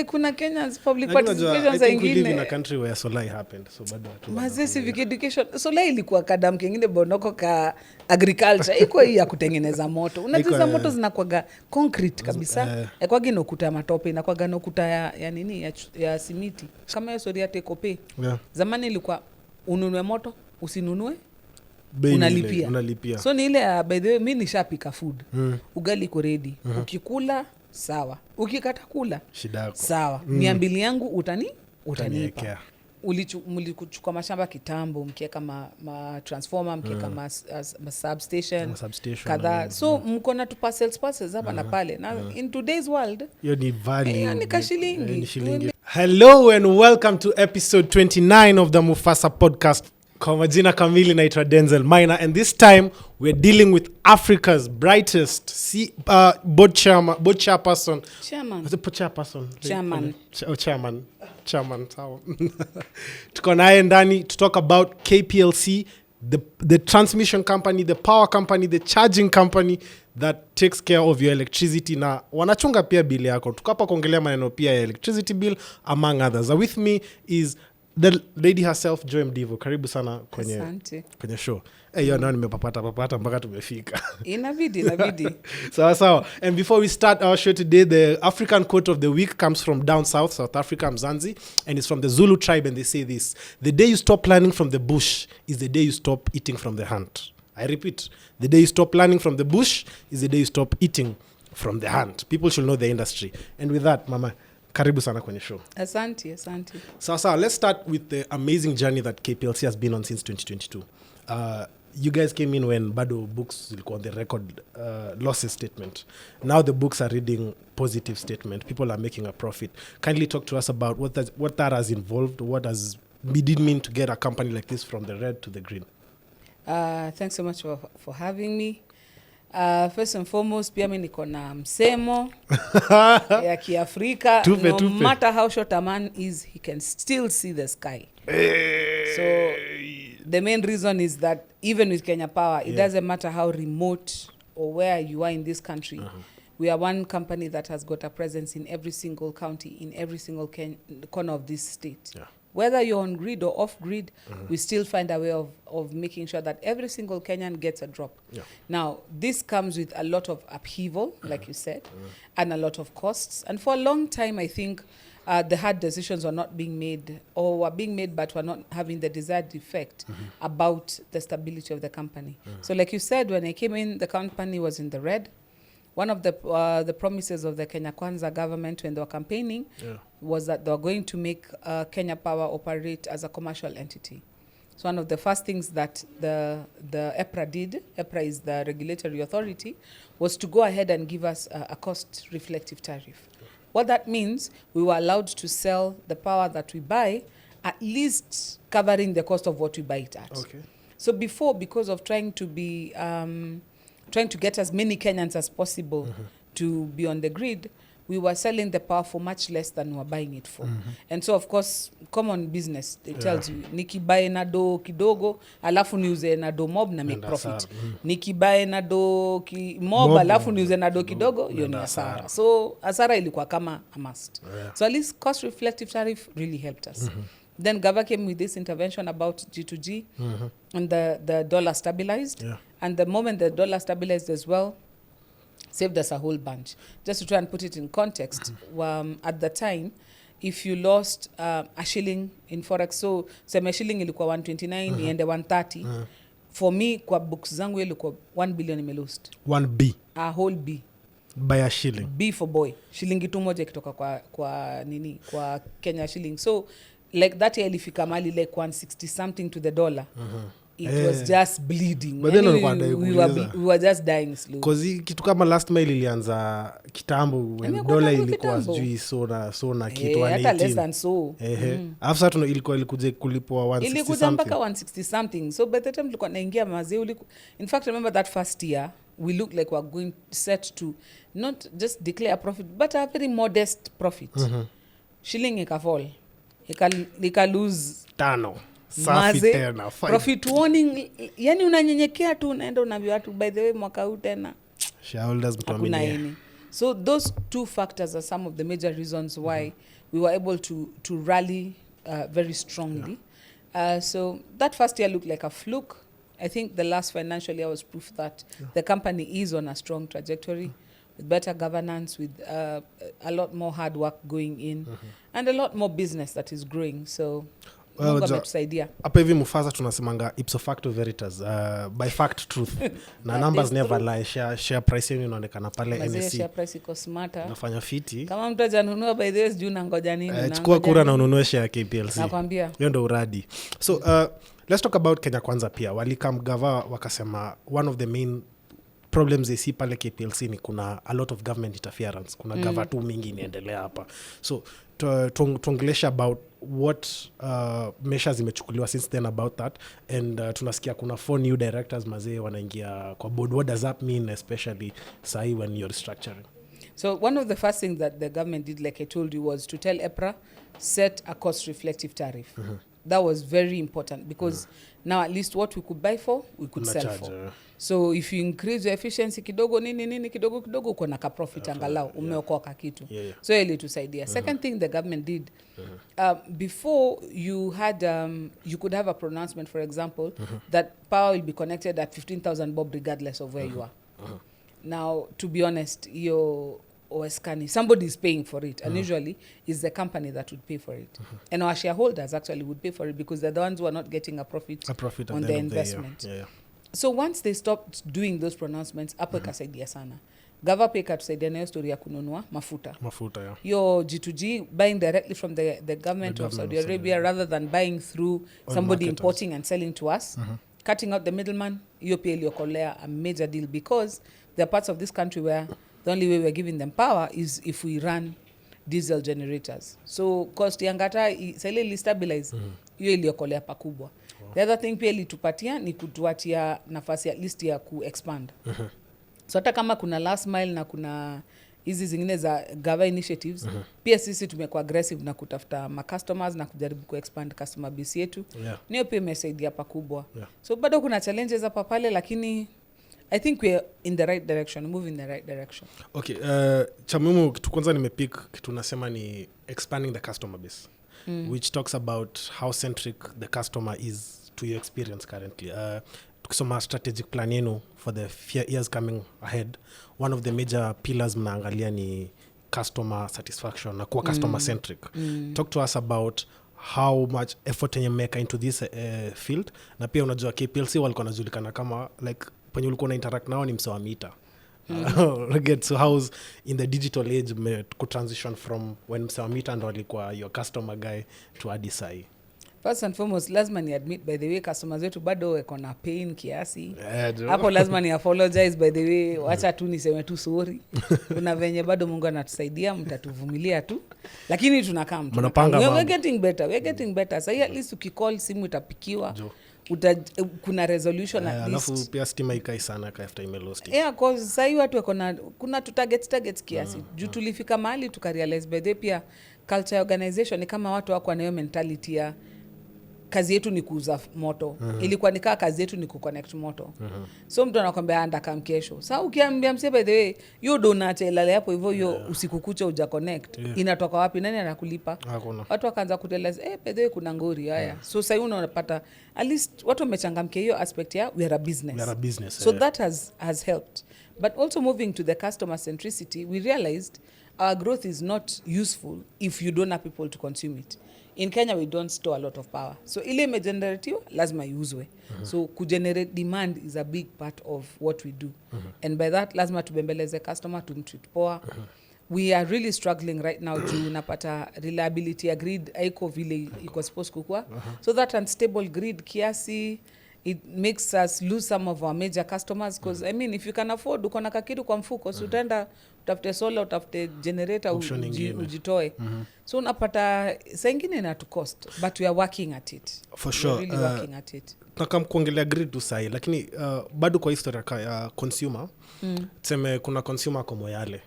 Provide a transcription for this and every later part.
Kuna Kenya's public participation za ingine. We live in a country where Solai happened, so bado watu. Maze civic education. Solai ilikuwa kadam kingine bonoko ka agriculture. Iko hii ya kutengeneza moto. Unajua moto zinakuwaga concrete kabisa. Ekwaga inokuta matope, inakwaga nokuta ya nini ya simiti. Kama hiyo story ya Tekope. Yeah. Zamani ilikuwa ununue moto, usinunue unalipia. So ni ile by the way mimi nishapika food. Ugali iko ready. Ukikula sawa. Ukikata kula shida yako. Sawa. 200 yangu utanipa. Mlichukua mashamba kitambo, mkieka ma transformer, mkieka ma substation kadhaa. So mko na tu parcels hapa na pale. Na in today's world hiyo ni value. Ni kashilingi. Hello and welcome to episode 29 of the Mufasa podcast. Kwa majina kamili naitwa Denzel Minor, and this time we're dealing with Africa's brightest board chairperson. Chairman. Tuko naye ndani to talk about KPLC, the transmission company, the power company, the charging company that takes care of your electricity, na wanachunga pia bill yako. Tuko hapa kuongelea maneno pia ya electricity bill among others. With me is the lady herself, Joy Mdivo. Karibu sana kwenye show. Hiyo ndio nimepapata mpaka tumefika. Inabidi. Sawa. And before we start our show today, the African quote of the week comes from down south, South Africa, Mzanzi, and it's from the Zulu tribe, and they say this: the day you stop learning from the bush is the day you stop eating from the hunt. I repeat, the day you stop learning from the bush is the day you stop eating from the hunt. People should know the industry. And with that, Mama, karibu sana kwenye show. Asante. So let's start with the amazing journey that KPLC has been on since 2022. You guys came in when bado books zilikuwa on the record losses statement. Now the books are reading positive statement. People are making a profit. Kindly talk to us about what that has involved. What does it mean to get a company like this from the red to the green? Thanks so much for having me. First and foremost, pia mimi niko na msemo ya Kiafrika. No matter how short a man is, he can still see the sky. So the main reason is that even with Kenya Power, it doesn't matter how remote or where you are in this country. We are one company that has got a presence in every single county, in every single corner of this state. Yeah. Whether you're on grid or off grid, we still find a way of making sure that every single Kenyan gets a drop. Yeah. Now, this comes with a lot of upheaval, like you said, and a lot of costs. And for a long time, I think the hard decisions were not being made, or were being made but were not having the desired effect about the stability of the company. So like you said, when I came in, the company was in the red. One of the promises of the Kenya Kwanza government when they were campaigning was that they were going to make Kenya Power operate as a commercial entity. So one of the first things that the EPRA did, EPRA is the regulatory authority, was to go ahead and give us a cost-reflective tariff. What that means, we were allowed to sell the power that we buy, at least covering the cost of what we buy it at. Okay. So before, because of trying to get as many Kenyans as possible to be on the grid, we were selling the power for much less than we were buying it for. And so, of course, common business, it tells you, nikibae na do kidogo, alafu niuze na do mob na make profit. Nikibae na do mob, alafu niuze na do kidogo, hiyo ni asara. So, asara ilikuwa kama a must. So, at least cost-reflective tariff really helped us. Then Gava came with this intervention about G2G, and the dollar stabilized. Yeah. And the moment the dollar stabilized as well, saved us a whole bunch. Just to try and put it in context, at the time, if you lost a shilling in Forex, so sema shilling ilikuwa 129, iende 130. For me, kwa books zangu ilikuwa 1 billion imelost. 1 B? A whole B. By a shilling? B for boy. Shilingi tu moja kitoka kwa Kenya shilling. So, like that year ilifika mali like 160 something to the dollar. It was just bleeding. But then we were just dying slow. Because kitu kama last mile ilianza kitambo when dollar ilikuwa sijui so na kitu 118. Hata less than so. After that ilikuja kulipwa 160 something. Ilikuja mpaka 160 something. So by the time tulikuwa naingia mazee in fact, remember that first year we looked like we were going set to not just declare a profit but a very modest profit. Shilling ikafall. Ika lose 5 safi tena profit warning, yani unanyenyekea tu unaenda unaambia watu by the way mwaka huu tena shareholders mtuamini. So those two factors are some of the major reasons why we were able to rally very strongly. So that first year looked like a fluke. I think the last financial year was proof that the company is on a strong trajectory with better governance, with a lot more hard work going in, and a lot more business that is growing. So Mungu ametusaidia. Hapa hivi Mufasa tunasemanga ipso facto veritas, by fact truth. Na numbers never lie. Share price yenu inaonekana pale NSE. Share price iko smarter. Nafanya fiti. Kama mtu ajanunua by the way sijui nangoja nini. Chukua kura na ununue share KPLC. Nakwambia. Hiyo ndio uradi. So let's talk about Kenya Kwanza pia. Walikam gava wakasema one of the main problems they see pale KPLC ni kuna a lot of government interference. Kuna gava tu mingi inaendelea hapa. So tuongelesha about what measures imechukuliwa since then about that, and tunasikia kuna 4 new directors mazee wanaingia kwa board. What does that mean, especially sahi when you're restructuring? So one of the first things that the government did, like I told you, was to tell EPRA, set a cost reflective tariff. That was very important because now at least what we could buy for, we could sell for. So if you increase your efficiency kidogo nini kidogo uko na ka profit angalau umeokoa kitu. So ili tusaidia. Second thing the government did, before you had you could have a pronouncement, for example, that power will be connected at 15,000 bob regardless of where you are. Now, to be honest, your OSCANI, somebody is paying for it, and usually it's the company that would pay for it. And our shareholders actually would pay for it because they're the ones who are not getting a profit on their investment. So once they stopped doing those pronouncements, hapo ikasaidia sana. Gava pay katusaidia na hiyo story ya kununua mafuta. Yo G2G buying directly from the government of Saudi Arabia rather than buying through somebody importing and selling to us. Cutting out the middleman, hiyo pia iliokolea a major deal because there are parts of this country where the only way we're giving them power is if we run diesel generators. So cost yangata ili stabilize, hiyo iliokolea pakubwa. The other thing pia ilitupatia ni kutuatia nafasi at least ya ku-expand. So hata kama kuna last mile na kuna hizi zingine za gava initiatives, pia sisi tumekuwa aggressive na kutafuta ma-customers na kujaribu ku-expand customer base yetu. Niyo pia imesaidia pakubwa. So bado kuna challenges hapa pale, lakini I think we're in the right direction, moving in the right direction. Okay, cha muhimu kitu kwanza nimepick kitu nasema ni expanding the customer base, which talks about how centric the customer is to your experience currently. Tukisoma strategic plan yenu for the years coming ahead, one of the major pillars mnaangalia ni customer satisfaction na kuwa customer centric. Talk to us about how much effort you make into this field, na pia unajua KPLC walikuwa najulikana kama like penye ulikuwa na interact nao ni msewa mita. So how's in the digital age could transition from when msewa mita ndo alikuwa your customer guy to Adisai? First and foremost, lazima ni admit by the way customers wetu bado wako na pain kiasi. Hapo lazima ni apologize by the way, wacha tu niseme tu sorry. Kuna venye bado Mungu anatusaidia, mtatuvumilia tu. Lakini tunakaa mtu. We're getting better. Sasa at least ukicall simu itapikiwa. Kuna resolution at least. Alafu pia stima ikai sana after email lost. Cause sasa hiyo watu wako na kuna targets kiasi. Juu tulifika mahali tukarealize by the way pia culture organization ni kama watu wako na hiyo mentality ya kazi yetu ni kuuza moto. Ilikuwa nikaa kazi yetu ni kuconnect moto. So mtu anakuambia anda kam kesho. Sasa ukiambia mse by the way, hiyo donate ilale hapo hivyo hiyo usiku kucha uja connect. Inatoka wapi? Nani anakulipa? Watu wakaanza kuteleza by the way kuna ngori haya. So sasa unapata at least watu wamechangamkia hiyo aspect ya we are a business. So that has helped. But also moving to the customer centricity, we realized our growth is not useful if you don't have people to consume it. In Kenya, we don't store a lot of power. So ile imegeneratiwa, lazima iuzwe. So kugenerate demand is a big part of what we do. And by that, lazima tubembeleze customer, tumtreat poa. We are really struggling right now to napata reliability ya grid, haiko vile iko supposed kukua. So that unstable grid kiasi, it makes us lose some of our major customers because I mean if you can afford uko na kakitu kwa mfuko so utaenda utafute solar utafute generator ujitoe. So unapata saa ingine ina to cost but we are working at it. For sure. We're really working at it. Nakam kuongelea grid tu sahi lakini bado kwa historia ya consumer tuseme kuna consumer kwa Moyale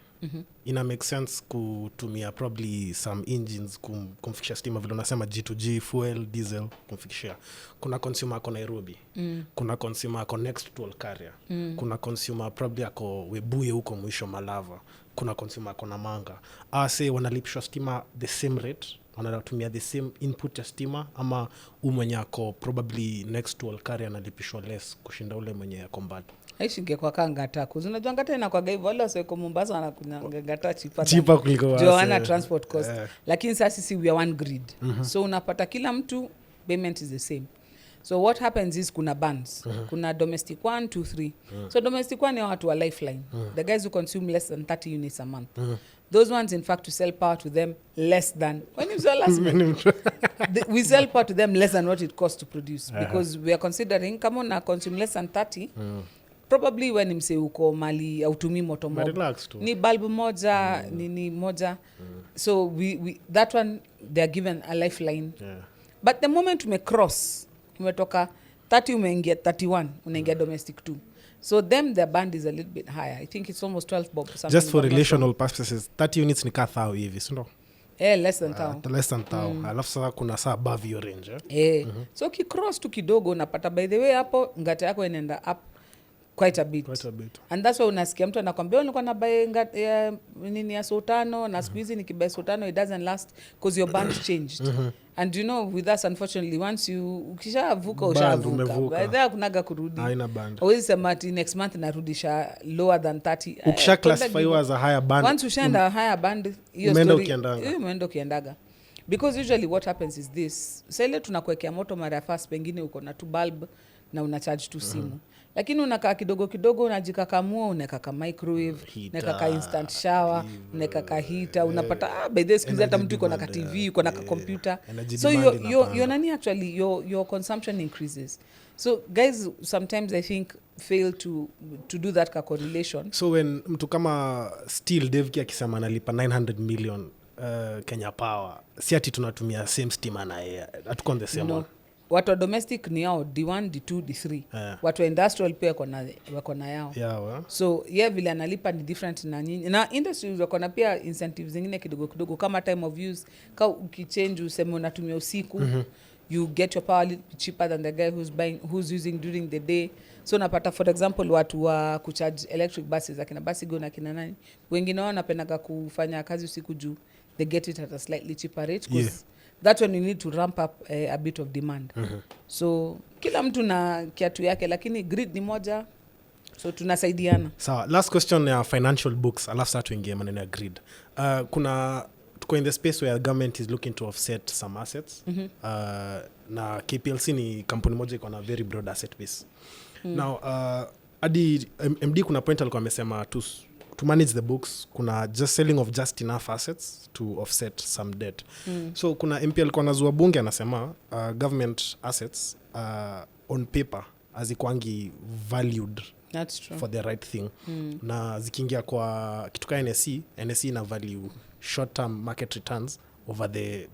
ina make sense kutumia probably some engines kumfikisha stima vile unasema G2G, fuel, diesel kumfikishia. Kuna consumer ako Nairobi, kuna consumer ako next to Olkaria, kuna consumer probably ako Webuye huko mwisho Malava, kuna consumer ako Namanga. Say wanalipishwa stima the same rate, wanatumia the same input ya stima, ama mwenye ako probably next to Olkaria analipishwa less kushinda ule mwenye ako mbali. Aishinge kwa Ngata kuzi unajua Ngata inakuwa hivyo, wala sio kwa Mombasa wanakunyanga Ngata cheaper kuliko Joanna transport cost. Lakini sasa sisi we are one grid. So unapata kila mtu payment is the same. So what happens is kuna bands. Kuna domestic 1, 2, 3. So domestic 1 ni watu wa lifeline. The guys who consume less than 30 units a month. Those ones in fact to sell power to them less than when you sell last we sell power to them less than what it costs to produce, because we are considering kama na consume less than 30 probably when mse uko mali autumii moto mob ni bulb moja ni moja so we that one they are given a lifeline. But the moment umecross umetoka 30 umeingia 31 unaingia domestic 2, so them their band is a little bit higher. I think it's almost 12 bob something. Just for relational purposes 30 units ni ka 1000 hivi si ndo? Less than 1000. Less than 1000. Alafu sasa kuna saa above your range. So kicross tu kidogo unapata by the way hapo Ngata yako inaenda up quite a bit. And that's why unasikia mtu anakwambia nilikuwa na buy nini ya sotano na siku hizi nikibuy sotano it doesn't last because your band changed. And you know with us unfortunately once you ukishavuka ushavuka baada kunaga kurudi haina band. Always sema next month narudisha lower than 30. Ukisha classify as a higher band once ushaenda higher band hiyo story umeenda kiendaga. Because usually what happens is this, sasa tunakuwekea moto mara first pengine uko na 2 bulb na una charge tu simu. Lakini unakaa kidogo unajikakamua, unaweka microwave, unaweka instant shower, unaweka heater, unapata by the way hata mtu yuko na TV, yuko na computer. So your nani actually your consumption increases. So guys sometimes I think fail to do that correlation. So when mtu kama Steel Devki akisema analipa 900 million Kenya Power, si ati tunatumia same steam na yeye, hatuko on the same one. Watu wa domestic ni yao D1, D2, D3. Watu wa industrial pia wako na yao. So vile analipa ni different na nyinyi. Na industries wako na pia incentives zingine kidogo kama time of use. Kama ukichange useme unatumia usiku, you get your power a little cheaper than the guy who's using during the day. So unapata for example watu wa kucharge electric buses akina Basigo na kina nani. Wengine wao wanapenda kufanya kazi usiku juu. They get it at a slightly cheaper rate because that's when you need to ramp up a bit of demand. So kila mtu na kiatu yake lakini grid ni moja, so tunasaidiana. So last question ya financial books, alafu sasa tuingie maneno ya grid. Tuko in the space where government is looking to offset some assets. Na KPLC ni kampuni moja iko na very broad asset base. Now adi MD kuna point alikuwa amesema to manage the books kuna just selling of just enough assets to offset some debt. So kuna MP alikuwa nazua bunge anasema government assets on paper hazikwangi valued. That's true. For the right thing. Na zikiingia kwa kitu kama NSE ina value short term market returns over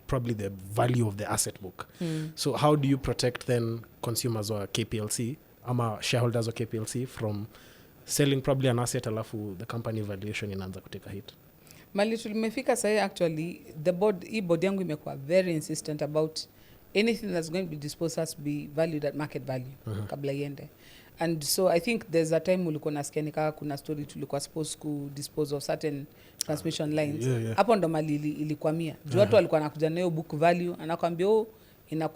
probably the value of the asset book. So how do you protect then consumers or KPLC ama shareholders of KPLC from selling probably an asset alafu the company valuation inaanza kuteka hit? Mali tulimefika sahi actually the board yangu imekuwa very insistent about anything that's going to be disposed has to be valued at market value kabla iende. And so I think there's a time ulikuwa nasikia nikaa kuna story tulikuwa supposed to dispose of certain transmission lines. Hapo ndo mali ilikwamia. Juu watu walikuwa nakuja nayo book value anakuambia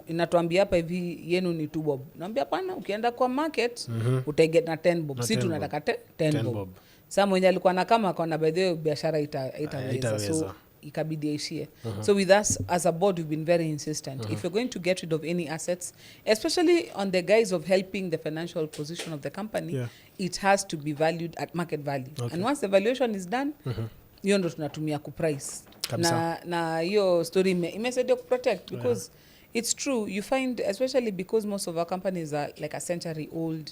inatuambia hapa hivi yenu ni 2 bob. Naambia hapana, ukienda kwa market utaiget na 10 bob. Si tunataka 10 bob. Sasa mwenye alikuwa na kama akaona by the way biashara itaweza. So ikabidi aishie. So with us as a board we've been very insistent. If you're going to get rid of any assets, especially on the guise of helping the financial position of the company, it has to be valued at market value. And once the valuation is done, hiyo ndo tunatumia kuprice. Na hiyo story imesaidia kuprotect because it's true, you find, especially because most of our companies are like a century old,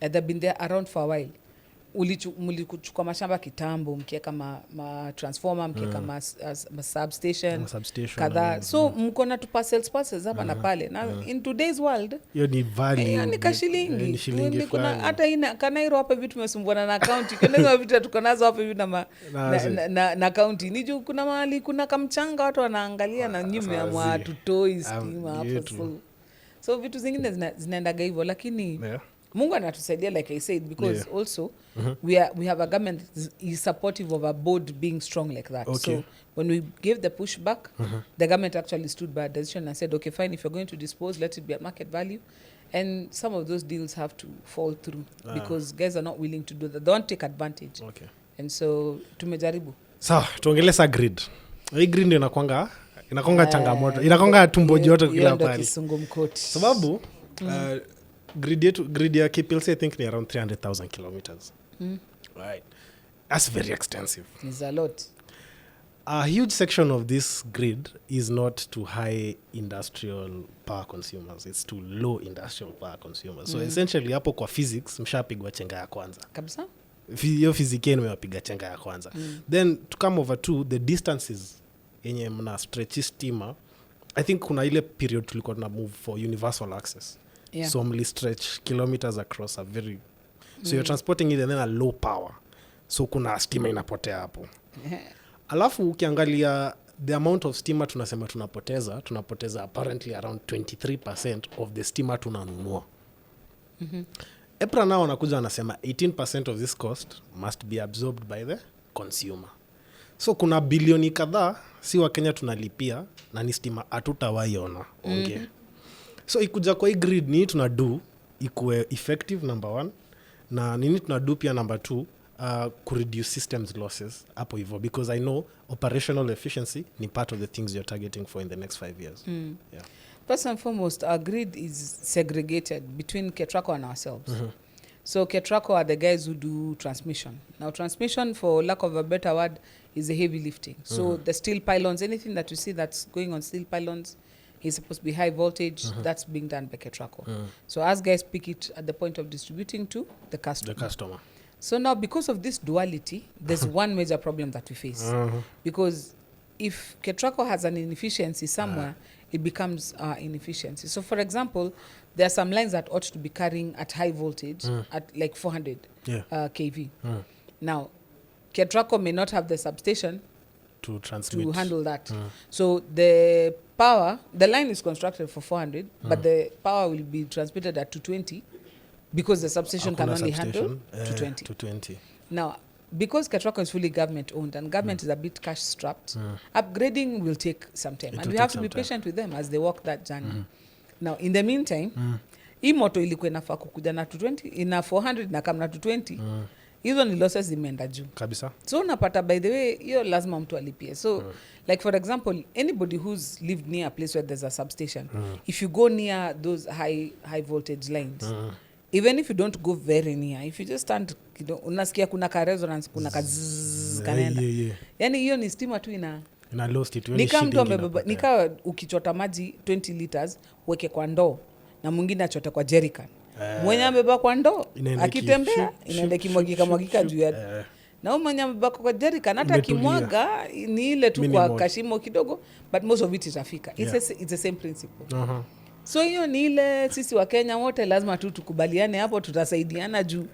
they've been there around for a while. mlichukua mashamba kitambo mkiweka ma transformer mkiweka ma substation kadhaa, so mko na tu parcels hapa na pale na in today's world hiyo ni value, hiyo ni kashilingi. Kuna hata ina Kanairo hapa vitu tumesumbuana na county kuna vitu tuko nazo hapa hivi na county ni juu kuna mahali kuna kamchanga watu wanaangalia na nyume ya tutoi stima hapo, so vitu zingine zinaendaga hivyo, lakini Mungu anatusaidia like I said, because also we have a government that is supportive of a board being strong like that. So when we gave the pushback, the government actually stood by a decision and said, okay, fine, if you're going to dispose, let it be at market value. And some of those deals have to fall through because guys are not willing to do that. They don't take advantage. And so tumejaribu. Sawa, tuongeleza grid. Hii grid ndio inakwanga changamoto. Inakwanga tumbo joto kila pale. Sababu grid ya KPLC I think ni around 300,000 kilometers. Right. That's very extensive. It's a lot. A huge section of this grid is not to high industrial power consumers. It's to low industrial power consumers. So essentially hapo kwa physics mshapigwa chenga ya kwanza. Kabisa. Hiyo fizikeni mewapiga chenga ya kwanza. Then to come over to the distances yenye mna stretch stima, I think kuna ile period tulikuwa na move for universal access. So mli stretch kilometers across a very so you're transporting it and then a low power, so kuna stima inapotea hapo. Alafu ukiangalia the amount of stima tunapoteza apparently around 23% of the stima tunanunua. EPRA nao wanakuja wanasema 18% of this cost must be absorbed by the consumer. So kuna bilioni kadhaa si wa Kenya tunalipia na ni stima hatutawaiona So ikuja kwa hii grid ni tunadu ikuwe effective number 1 na nini tunadu pia number 2 kureduce systems losses hapo hivyo, because I know operational efficiency ni part of the things you're targeting for in the next 5 years. First and foremost, our grid is segregated between KETRACO and ourselves. So KETRACO are the guys who do transmission. Now transmission, for lack of a better word, is the heavy lifting. So the steel pylons, anything that you see that's going on steel pylons is supposed to be high voltage. That's being done by KETRACO. So us guys pick it at the point of distributing to the customer. So now because of this duality, there's one major problem that we face. Because if KETRACO has an inefficiency somewhere, it becomes inefficiency. So for example, there are some lines that ought to be carrying at high voltage at like 400 kV. Now, KETRACO may not have the substation to handle that. So the line is constructed for 400, but the power will be transmitted at 220 because the substation can only handle 220. Now, because KETRACO is fully government owned and government is a bit cash strapped, upgrading will take some time. And we have to be patient with them as they walk that journey. Now, in the meantime, hii moto ilikuwa inafaa kukuja na 220, ina 400 na kama na 220, hizo ni losses zimeenda juu kabisa. So unapata, by the way, hiyo lazima mtu alipie. So like for example, anybody who's lived near a place where there's a substation, if you go near those high voltage lines, even if you don't go very near, if you just stand, unasikia kuna ka resonance, kuna ka zzz kanenda. Yani hiyo ni stima tu ina lost it. Nika mtu amebeba, nika ukichota maji 20 liters weke kwa ndoo na mwingine achote kwa jerrycan. Mwenye amebeba kwa ndoo akitembea inaenda kimwagika juu ya na mwenye amebeba kwa jerrycan hata kimwaga ni ile tu kwa kashimo kidogo, but most of it itafika. It's the same principle. So hiyo ni ile sisi wa Kenya wote lazima tu tukubaliane hapo, tutasaidiana juu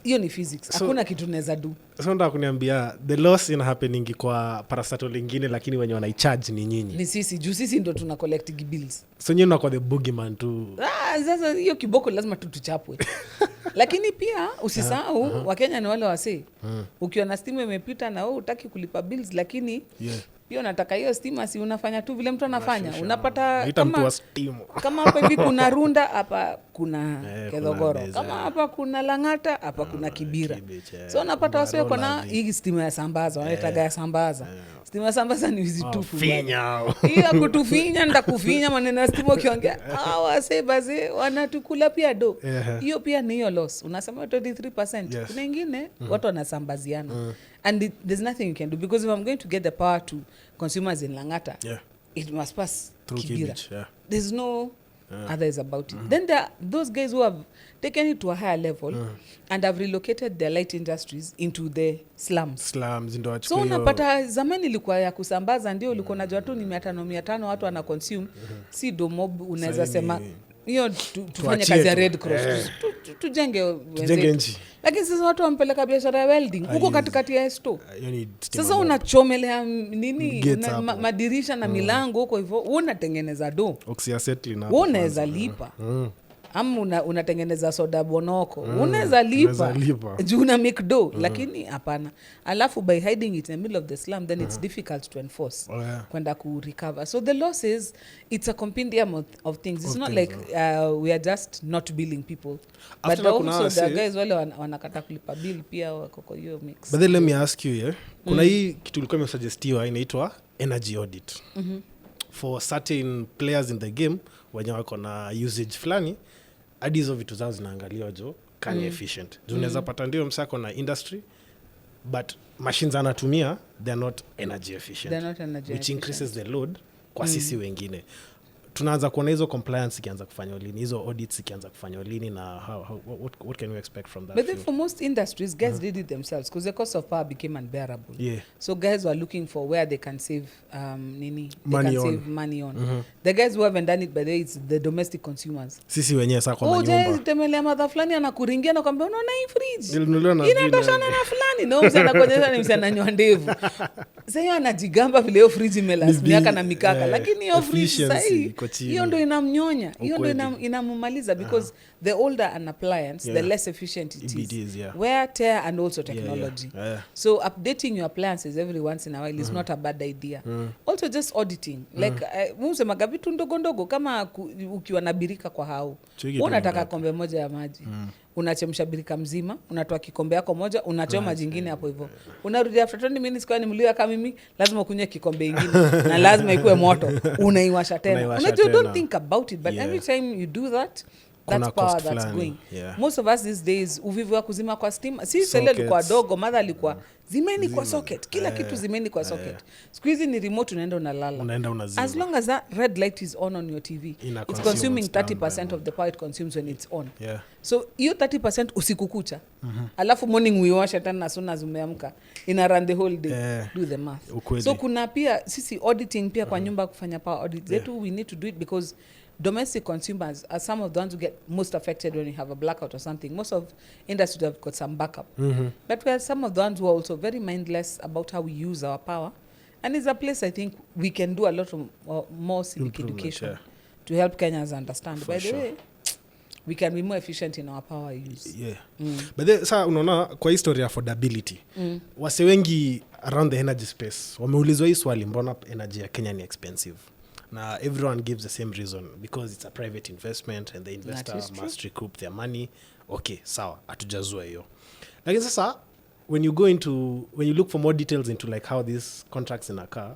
hiyo ni physics. Hakuna kitu tunaweza do. So ndio kuniambia the loss in happening kwa parastatal lingine, lakini wenye wanaicharge ni nyinyi. Ni sisi, juu sisi ndio tuna collect bills. So nyinyi mnakuwa the boogeyman tu. Sasa hiyo kiboko lazima tuchapwe. Lakini pia usisahau Wakenya ni wale wasee. Ukiona stima imepita na wewe hutaki kulipa bills, lakini pia unataka hiyo stima, si unafanya tu vile mtu anafanya. Unapata kama hapa hivi kuna Runda, hapa kuna Kedhogoro. Kama hapa kuna Lang'ata, hapa kuna Kibira. So unapata wasio kuna hii stima ya sambaza, wanaletaga ya sambaza. Stima ya sambaza ni hizi tu finya. Hiyo kutufinya, nitakufinya maneno ya stima ukiongea. Wasee baze wanatukula pia do. Hiyo pia ni hiyo loss. Unasema 23%. Kuna ingine watu wanasambaziana. And there's nothing you can do, because if I'm going to get the power to consumers in Lang'ata, it must pass through Kibira. There's no others about it. Then there are those guys who have taken it to a higher level and have relocated their light industries into the slums. So unapata zamani ilikuwa ya kusambaza, ndio ulikuwa unajua tu ni 500 watu wana consume, si domob unaweza sema hiyo tufanye kazi ya Red Cross, tujenge nchi. Lakini sasa watu wampeleka biashara ya welding huko katikati ya store. Sasa unachomelea nini madirisha na milango huko hivyo, unatengeneza do unaweza lipa. Unatengeneza soda bonoko unaweza lipa juu na make do, lakini hapana. Alafu by hiding it in the middle of the slum, then it's difficult to enforce kwenda ku recover. So the law says it's a compendium of things. It's not like we are just not billing people, but also the guys wale wanakata kulipa bill pia wako kwa hiyo mix. But then let me ask you, kuna hii kitu ilikuwa imesuggestiwa inaitwa energy audit for certain players in the game wenye wako na usage fulani, hadi hizo vitu zao zinaangaliwa can efficient. Unaweza pata ndio msako na industry, but machines anatumia they're not energy efficient, which increases the load kwa sisi wengine. Tunaanza kuona hizo compliance ikianza kufanywa lini, hizo audits ikianza kufanywa lini, na what can you expect from that? But then for most industries, guys did it themselves because the cost of power became unbearable. So guys were looking for where they can save money on. The guys who haven't done it, by the way, it's the domestic consumers. Sisi wenyewe sasa kwa manyumba. Temelea madha fulani anakuringia na kwambia unaona hii fridge inatoshana na fulani, na mzee anakuonyesha ni mzee ananyoa ndevu. Sasa hiyo anajigamba vile hiyo fridge imelast miaka na mikaka, lakini hiyo fridge sasa hiyo ndo inamnyonya, hiyo ndo inamumaliza, because the older an appliance, the less efficient it is. Wear, tear and also technology. So updating your appliances every once in a while is not a bad idea. Also just auditing, like msemaga vitu ndogo ndogo kama ukiwa na birika kwa hao, unataka kombe moja ya maji, unachemsha birika mzima, unatoa kikombe yako moja, unachoma jingine hapo hivyo, unarudi after 20 minutes kwa nimliwa kama mimi, lazima kunywe kikombe kingine na lazima ikuwe moto, unaiwasha tena. Unajua, don't think about it, but every time you do that, that's power that's going. Most of us these days uvivu wa kuzima kwa steam, si sele alikuwa dogo, mother alikuwa zimeni kwa socket, kila kitu zimeni kwa socket. Squeeze ni remote, unaenda unalala. As long as that red light is on your TV, it's consuming 30% of the power it consumes when it's on. So hiyo 30% usiku kucha, alafu morning uiwasha tena as soon as umeamka, ina run the whole day. Do the math. So kuna pia sisi auditing pia kwa nyumba kufanya power audit zetu, we need to do it because domestic consumers are some of the ones who get most affected when you have a blackout or something. Most of industries have got some backup. But we are some of the ones who are also very mindless about how we use our power. And it's a place I think we can do a lot of more civic education to help Kenyans understand. By the way, we can be more efficient in our power use. But then, sasa unaona kwa history affordability, wase wengi around the energy space wameulizwa hii swali, mbona energy ya Kenya ni expensive? Now everyone gives the same reason, because it's a private investment and the investor must recoup their money. Okay, sawa, atujazua hiyo. Lakini sasa when you look for more details into like how these contracts in a car,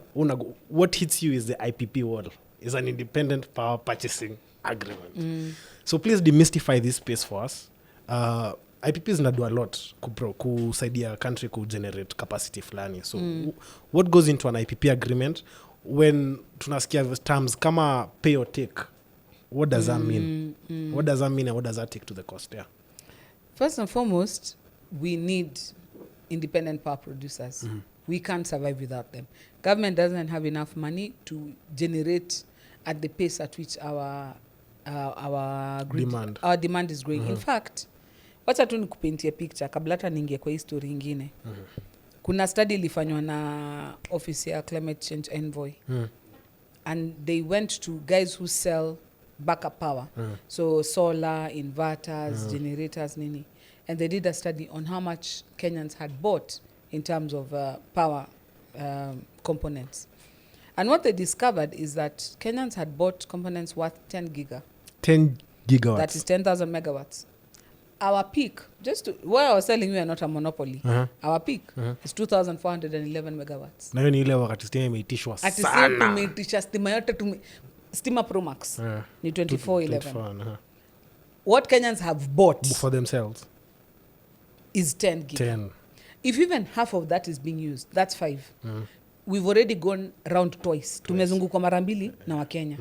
what hits you is the IPP wall. It's an independent power purchasing agreement. So please demystify this space for us. IPPs na do a lot kusaidia country ku generate capacity fulani. So what goes into an IPP agreement? When tunasikia terms kama pay or take, what does that mean? What does that mean and what does that take to the cost? First and foremost, we need independent power producers. We can't survive without them. Government doesn't have enough money to generate at the pace at which our demand is growing. In fact, wacha tu nikupaintie picture kabla hata niingie kwa history nyingine. Kuna study ilifanywa na office ya climate change envoy, and they went to guys who sell backup power, so solar, inverters, generators, nini, and they did a study on how much Kenyans had bought in terms of power components. And what they discovered is that Kenyans had bought components worth 10 gigawatts. That is 10,000 megawatts. Our peak, what I was telling you, are not a monopoly. Our peak is 2,411 megawatts. Na hiyo ni ile wakati stima imeitishwa sana. Ati tumeitisha stima yote, stima Pro Max ni 2411. What Kenyans have bought for themselves is 10 gig. 10. If even half of that is being used, that's 5. we've already gone round twice. Tumezunguka mara mbili na Wakenya.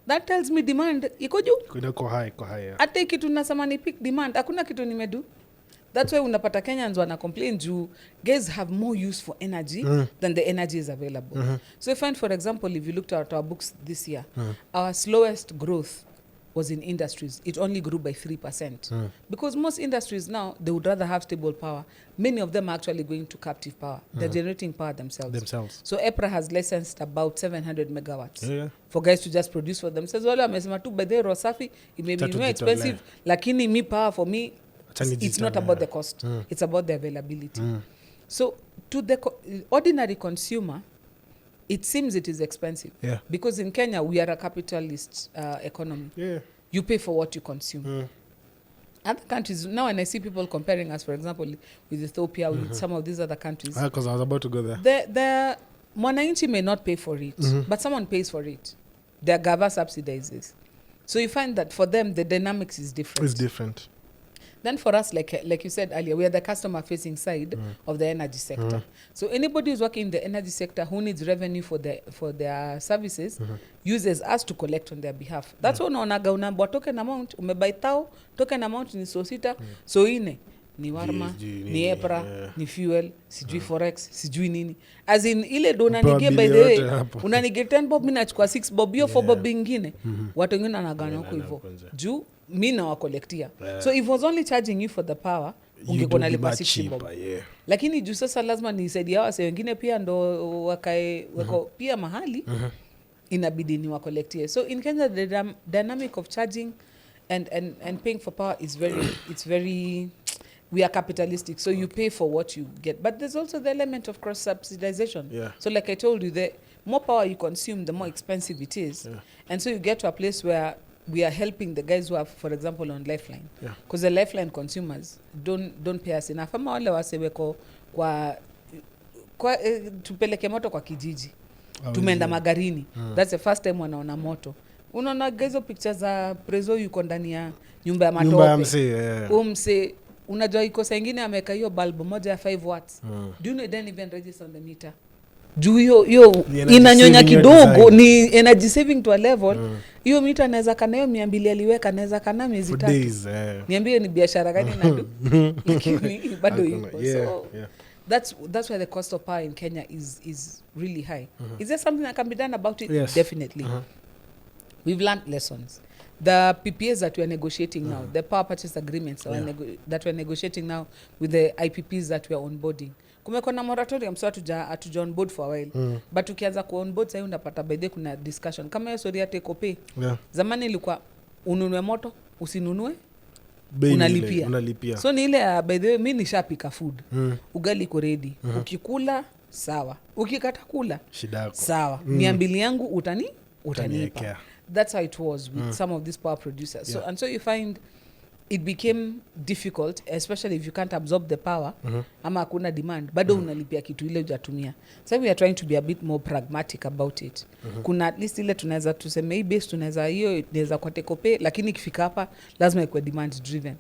That tells me demand iko juu. Iko high. Hata kitu nasema ni peak demand, hakuna kitu nimedu. That's why unapata Kenyans wana complain juu guys have more use for energy than the energy is available. So you find, for example, if you looked at our books this year, our slowest growth was in industries. It only grew by 3%. Because most industries now, they would rather have stable power. Many of them are actually going to captive power. They're generating power themselves. So EPRA has licensed about 700 megawatts for guys to just produce for themselves. Wale wamesema tu by the Rosafi, it may be more expensive, lakini me power for me, it's not about the cost. It's about the availability. So to the ordinary consumer, it seems it is expensive. Because in Kenya, we are a capitalist economy. You pay for what you consume. Other countries, now when I see people comparing us, for example, with Ethiopia, with some of these other countries. Because I was about to go there. The Mwananchi may not pay for it, but someone pays for it. Their Gava subsidizes. So you find that for them, the dynamics is different. It's different. Then for us, like you said earlier, we are the customer-facing side of the energy sector. So anybody who's working in the energy sector who needs revenue for their services uses us to collect on their behalf. That's why unaonaga unaambwa token amount, umebuy thao, token amount ni so sita, so ine, ni warma, ni EPRA, ni fuel, sijui forex, sijui nini. As in, ile do unanige by the way, unanige 10 bob, mina chukua 6 bob, hiyo 4 bob ingine. Watu wengine anagana huko hivyo. Juu, mina wakolektia. So if I was only charging you for the power, ungekuwa nalipa 60 bob. Lakini juu sasa lazima nisaidia wase wengine pia ndo wako pia mahali, inabidi ni wakolektie. So in Kenya, the dynamic of charging and paying for power is very we are capitalistic, so you pay for what you get. But there's also the element of cross-subsidization. So like I told you, the more power you consume, the more expensive it is. And so you get to a place where we are helping the guys who are, for example, on Lifeline. Because the Lifeline consumers don't pay us enough. Ama wale waseweko kwa tupeleke moto kwa kijiji. Tumeenda magarini. That's the first time wanaona moto. Unaona gezo pictures za Prezo yuko ndani ya nyumba ya matope. Umse unajua iko saa ingine ameka hiyo bulb moja ya 5 watts. Do you know then even register on the meter? Juu hiyo inanyonya kidogo, ni energy saving to a level. Hiyo mita anaweza kana hiyo 200 aliweka, anaweza kana miezi 3. Niambie ni biashara gani nado? Lakini bado yuko. So that's why the cost of power in Kenya is really high. Is there something that can be done about it? Yes. Definitely. We've learned lessons. The PPAs that we are negotiating now, the power purchase agreements that we are negotiating now with the IPPs that we are onboarding. Kumekuwa na moratorium, so hatuja onboard for a while. But ukianza ku onboard sasa unapata by the kuna discussion. Kama hiyo story ya take or pay. Zamani ilikuwa ununue moto, usinunue, unalipia. So ni ile by the way mimi nishapika food. Ugali iko ready. Ukikula sawa. Ukikata kula shida sawa. 200 yangu utanipa. That's how it was with some of these power producers. So and so you find it became difficult, especially if you can't absorb the power, ama hakuna demand, bado unalipia kitu ile hujatumia. So we are trying to be a bit more pragmatic about it. Kuna at least ile tunaweza tuseme hii base tunaweza hiyo inaweza kwa take or pay, lakini ikifika hapa lazima ikuwe demand driven.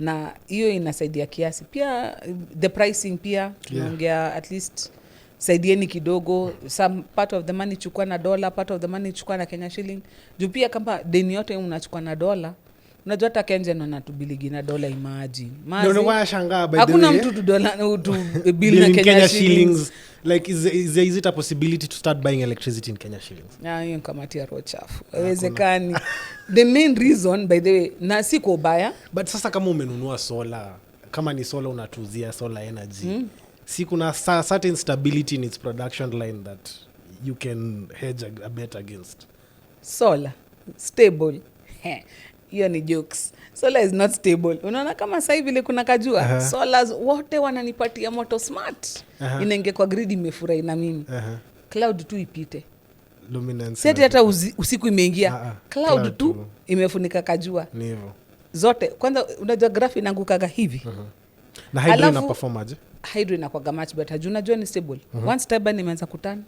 Na hiyo inasaidia kiasi. Pia the pricing pia tunaongea at least saidieni kidogo, some part of the money chukua na dollar, part of the money chukua na Kenya shilling. Juu pia kama deni yote unachukua na dollar, unajua hata Kenya na tubiligi na dollar, imagine. Ndio wanashangaa by the way. Hakuna mtu tu dollar tu bill na Kenya shillings. Like is it a possibility to start buying electricity in Kenya shillings? Hiyo kamati ya roho chafu. Haiwezekani. The main reason by the way, na si kwa ubaya, but sasa kama umenunua solar, kama ni solar unatuzia solar energy. Si kuna certain stability in its production line that you can hedge a bet against. Solar stable. Hiyo ni jokes. Solar is not stable. Unaona kama sasa hivi ile kuna kajua, solars wote wananipatia moto smart. Inaingia kwa grid imefurahi na mimi. Cloud tu ipite. Luminance. Sasa hata usiku imeingia. Cloud tu imefunika kajua. Ni hivyo. Zote. Kwanza unajua graph inaangukaga hivi. Na hydro ina perform aje? hydro inakuwa much better. Juu unajua ni stable. Once turbine imeanza kutana.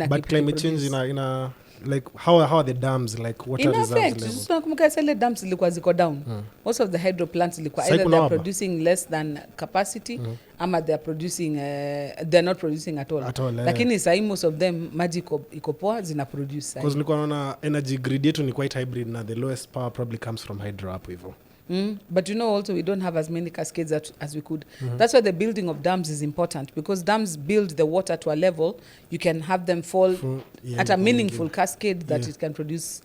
But climate change ina like how are the dams, like water reserves level? Tunakumbuka zile dams zilikuwa ziko down. Most of the hydro plants zilikuwa either they're producing less than capacity ama they're not producing at all. Lakini sasa most of them maji iko poa zina produce. Because nilikuwa naona energy grid yetu ni quite hybrid na the lowest power probably comes from hydro hapo hivyo. But you know also we don't have as many cascades as we could. That's why the building of dams is important, because dams build the water to a level you can have them fall at a meaningful cascade that it can produce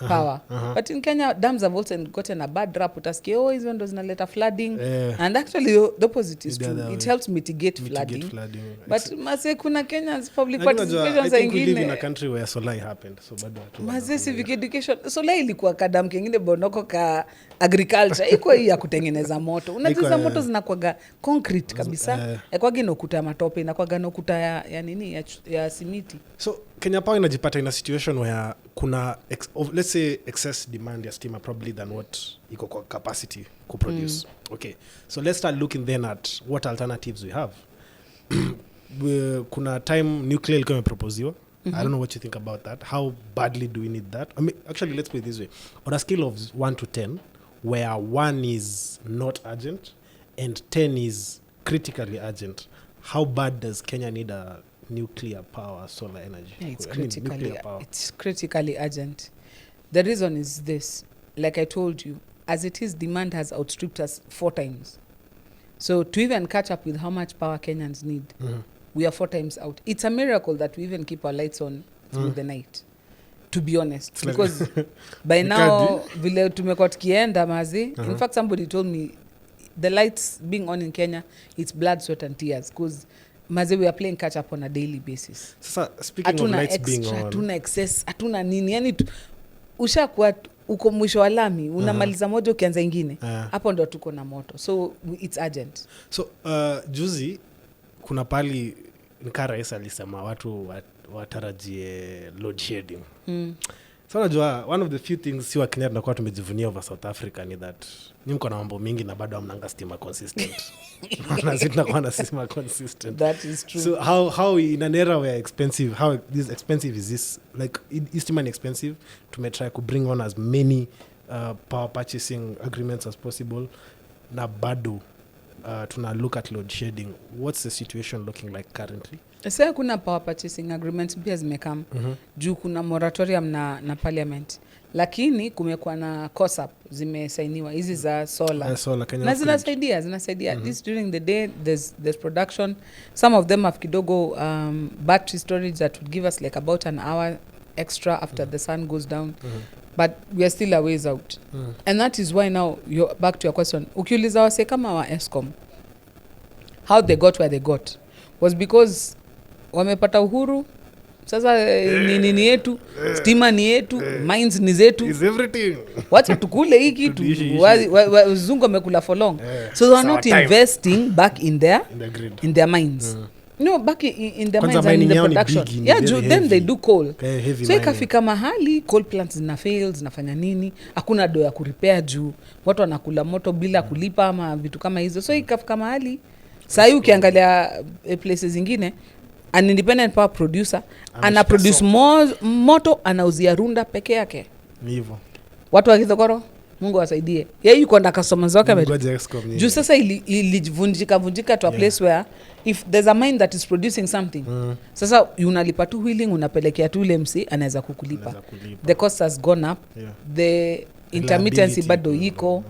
power. But in Kenya, dams have also gotten a bad rap. Utasikia, hizo ndo zinaleta flooding. And actually the opposite is true. It helps mitigate flooding. But mase kuna Kenya's public participation za ingine. I think we live in a country where Solai happened. So bado watu. Mase civic education. Solai ilikuwa kadam kingine bonoko ka agriculture. Iko hii ya kutengeneza moto. Unajua moto zinakuwa concrete kabisa. Kwa gino kuta matope na kwa gano kuta ya nini ya simiti. So Kenya Power inajipata in a situation where kuna let's say excess demand ya stima probably than what iko kwa capacity to produce. Okay, so let's start looking then at what alternatives we have. Kuna time nuclear ilikuwa imeproposiwa. I don't know what you think about that. How badly do we need that? I mean, actually, let's put it this way. On a scale of 1 to 10, where 1 is not urgent and 10 is critically urgent, how bad does Kenya need a nuclear power, solar energy? Yeah, it's critically urgent. The reason is this. Like I told you, as it is, demand has outstripped us 4 times. So to even catch up with how much power Kenyans need, we are 4 times out. It's a miracle that we even keep our lights on through the night, to be honest. Because by now, vile tumekuwa tukienda mazi, in fact somebody told me, the lights being on in Kenya, it's blood, sweat and tears. Because maze we are playing catch up on a daily basis. Sasa speaking of lights being on, hatuna excess, hatuna nini, yani ushakuwa uko mwisho wa lami unamaliza moja ukianza ingine, hapo ndo tuko na moto. So it's urgent. So juzi kuna pali Nkara Esa alisema watu watarajie load shedding. So unajua one of the few things siwa Kenya tunakuwa tumejivunia over South Africa ni that ni mko na mambo mingi na bado hamnanga stima consistent. Na sisi tunakuwa na stima consistent. That is true. So how in an era where expensive, how this expensive is this, like is stima expensive, to try to bring on as many power purchasing agreements as possible na bado tuna look at load shedding. What's the situation looking like currently? Sasa kuna power purchasing agreements pia zimekam juu kuna moratorium na parliament, lakini kumekuwa na COSAP zimesainiwa hizi za solar na zinasaidia this during the day. There's production. Some of them have kidogo battery storage that would give us like about an hour extra after the sun goes down. But we are still a ways out. And that is why now you're back to your question. Ukiuliza wase kama wa Eskom, how they got where they got was because wamepata uhuru. Sasa ni yetu, stima ni yetu, mines ni zetu. Is everything. Wacha tukule hii kitu. Wazungu wamekula for long. So they are not investing back in their mines. No, back in the mines and in the production. Then they do coal. So ikafika mahali coal plants zinafanya nini? Hakuna do ya kurepair juu watu wanakula moto bila kulipa ama vitu kama hizo. So ikafika mahali sasa ukiangalia places zingine, an independent power producer ana produce moto anauzia Runda peke yake. Hivyo. Watu wa Kithogoro, Mungu wasaidie. Yeye yuko na customers wake. Juu sasa ilijivunjika to a place where if there's a mine that is producing something, sasa unalipa tu wheeling, unapelekea tu ile MC anaweza kukulipa. The cost has gone up. The intermittency bado iko.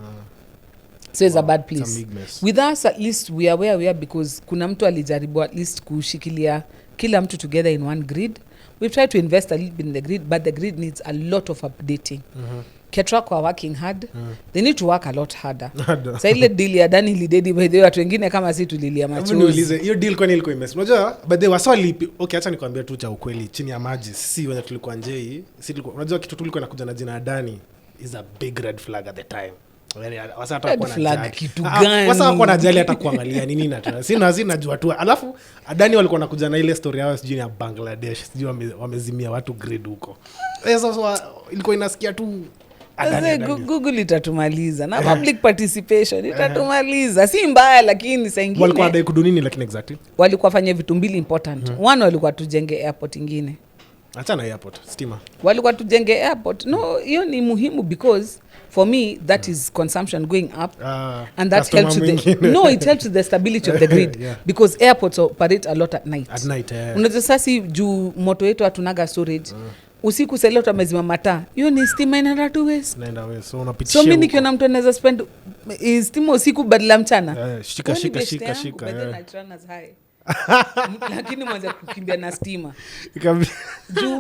So it's a bad place. With us at least we are where we are because kuna mtu alijaribu at least kushikilia kila mtu together in one grid. We've tried to invest a little bit in the grid, but the grid needs a lot of updating. KETRACO are working hard. They need to work a lot harder. Sasa ile deal ya Adani ilidedi by the way, watu wengine kama si tulilia machozi. Niulize hiyo deal kwani ilikuwa imesi. Unajua but they were so lipi. Okay, acha nikwambie tu cha ukweli chini ya maji. Sisi wenye tulikuwa nje, sisi tulikuwa unajua kitu tulikuwa nakuja na jina Adani is a big red flag at the time. Wasa hatakuwa na jali kitu gani? Wasa hakuwa na jali hata kuangalia nini na tena. Sina najua tu. Alafu Adani walikuwa nakuja na ile story yao sijui ya Bangladesh, sijui wamezimia watu grid huko. Sasa ilikuwa inasikia tu Google itatumaliza na public participation itatumaliza. Si mbaya, lakini saa ingine walikuwa dai kudunini, lakini exactly walikuwa fanya vitu mbili important. One, walikuwa tujenge airport ingine. Achana airport, stima. Walikuwa tujenge airport. No, hiyo ni muhimu because for me that is consumption going up, and that helps it helps with the stability of the grid. Because airports operate a lot at night. Unajua sasa juu moto yetu hatunaga storage. Usiku sasa tumezima mataa. Hiyo ni stima inaenda tu waste. So unapitisha. So mimi nikiona mtu anaweza spend stima usiku badala mchana. Shika. But then I run as high. Lakini mwanza kukimbia na stima.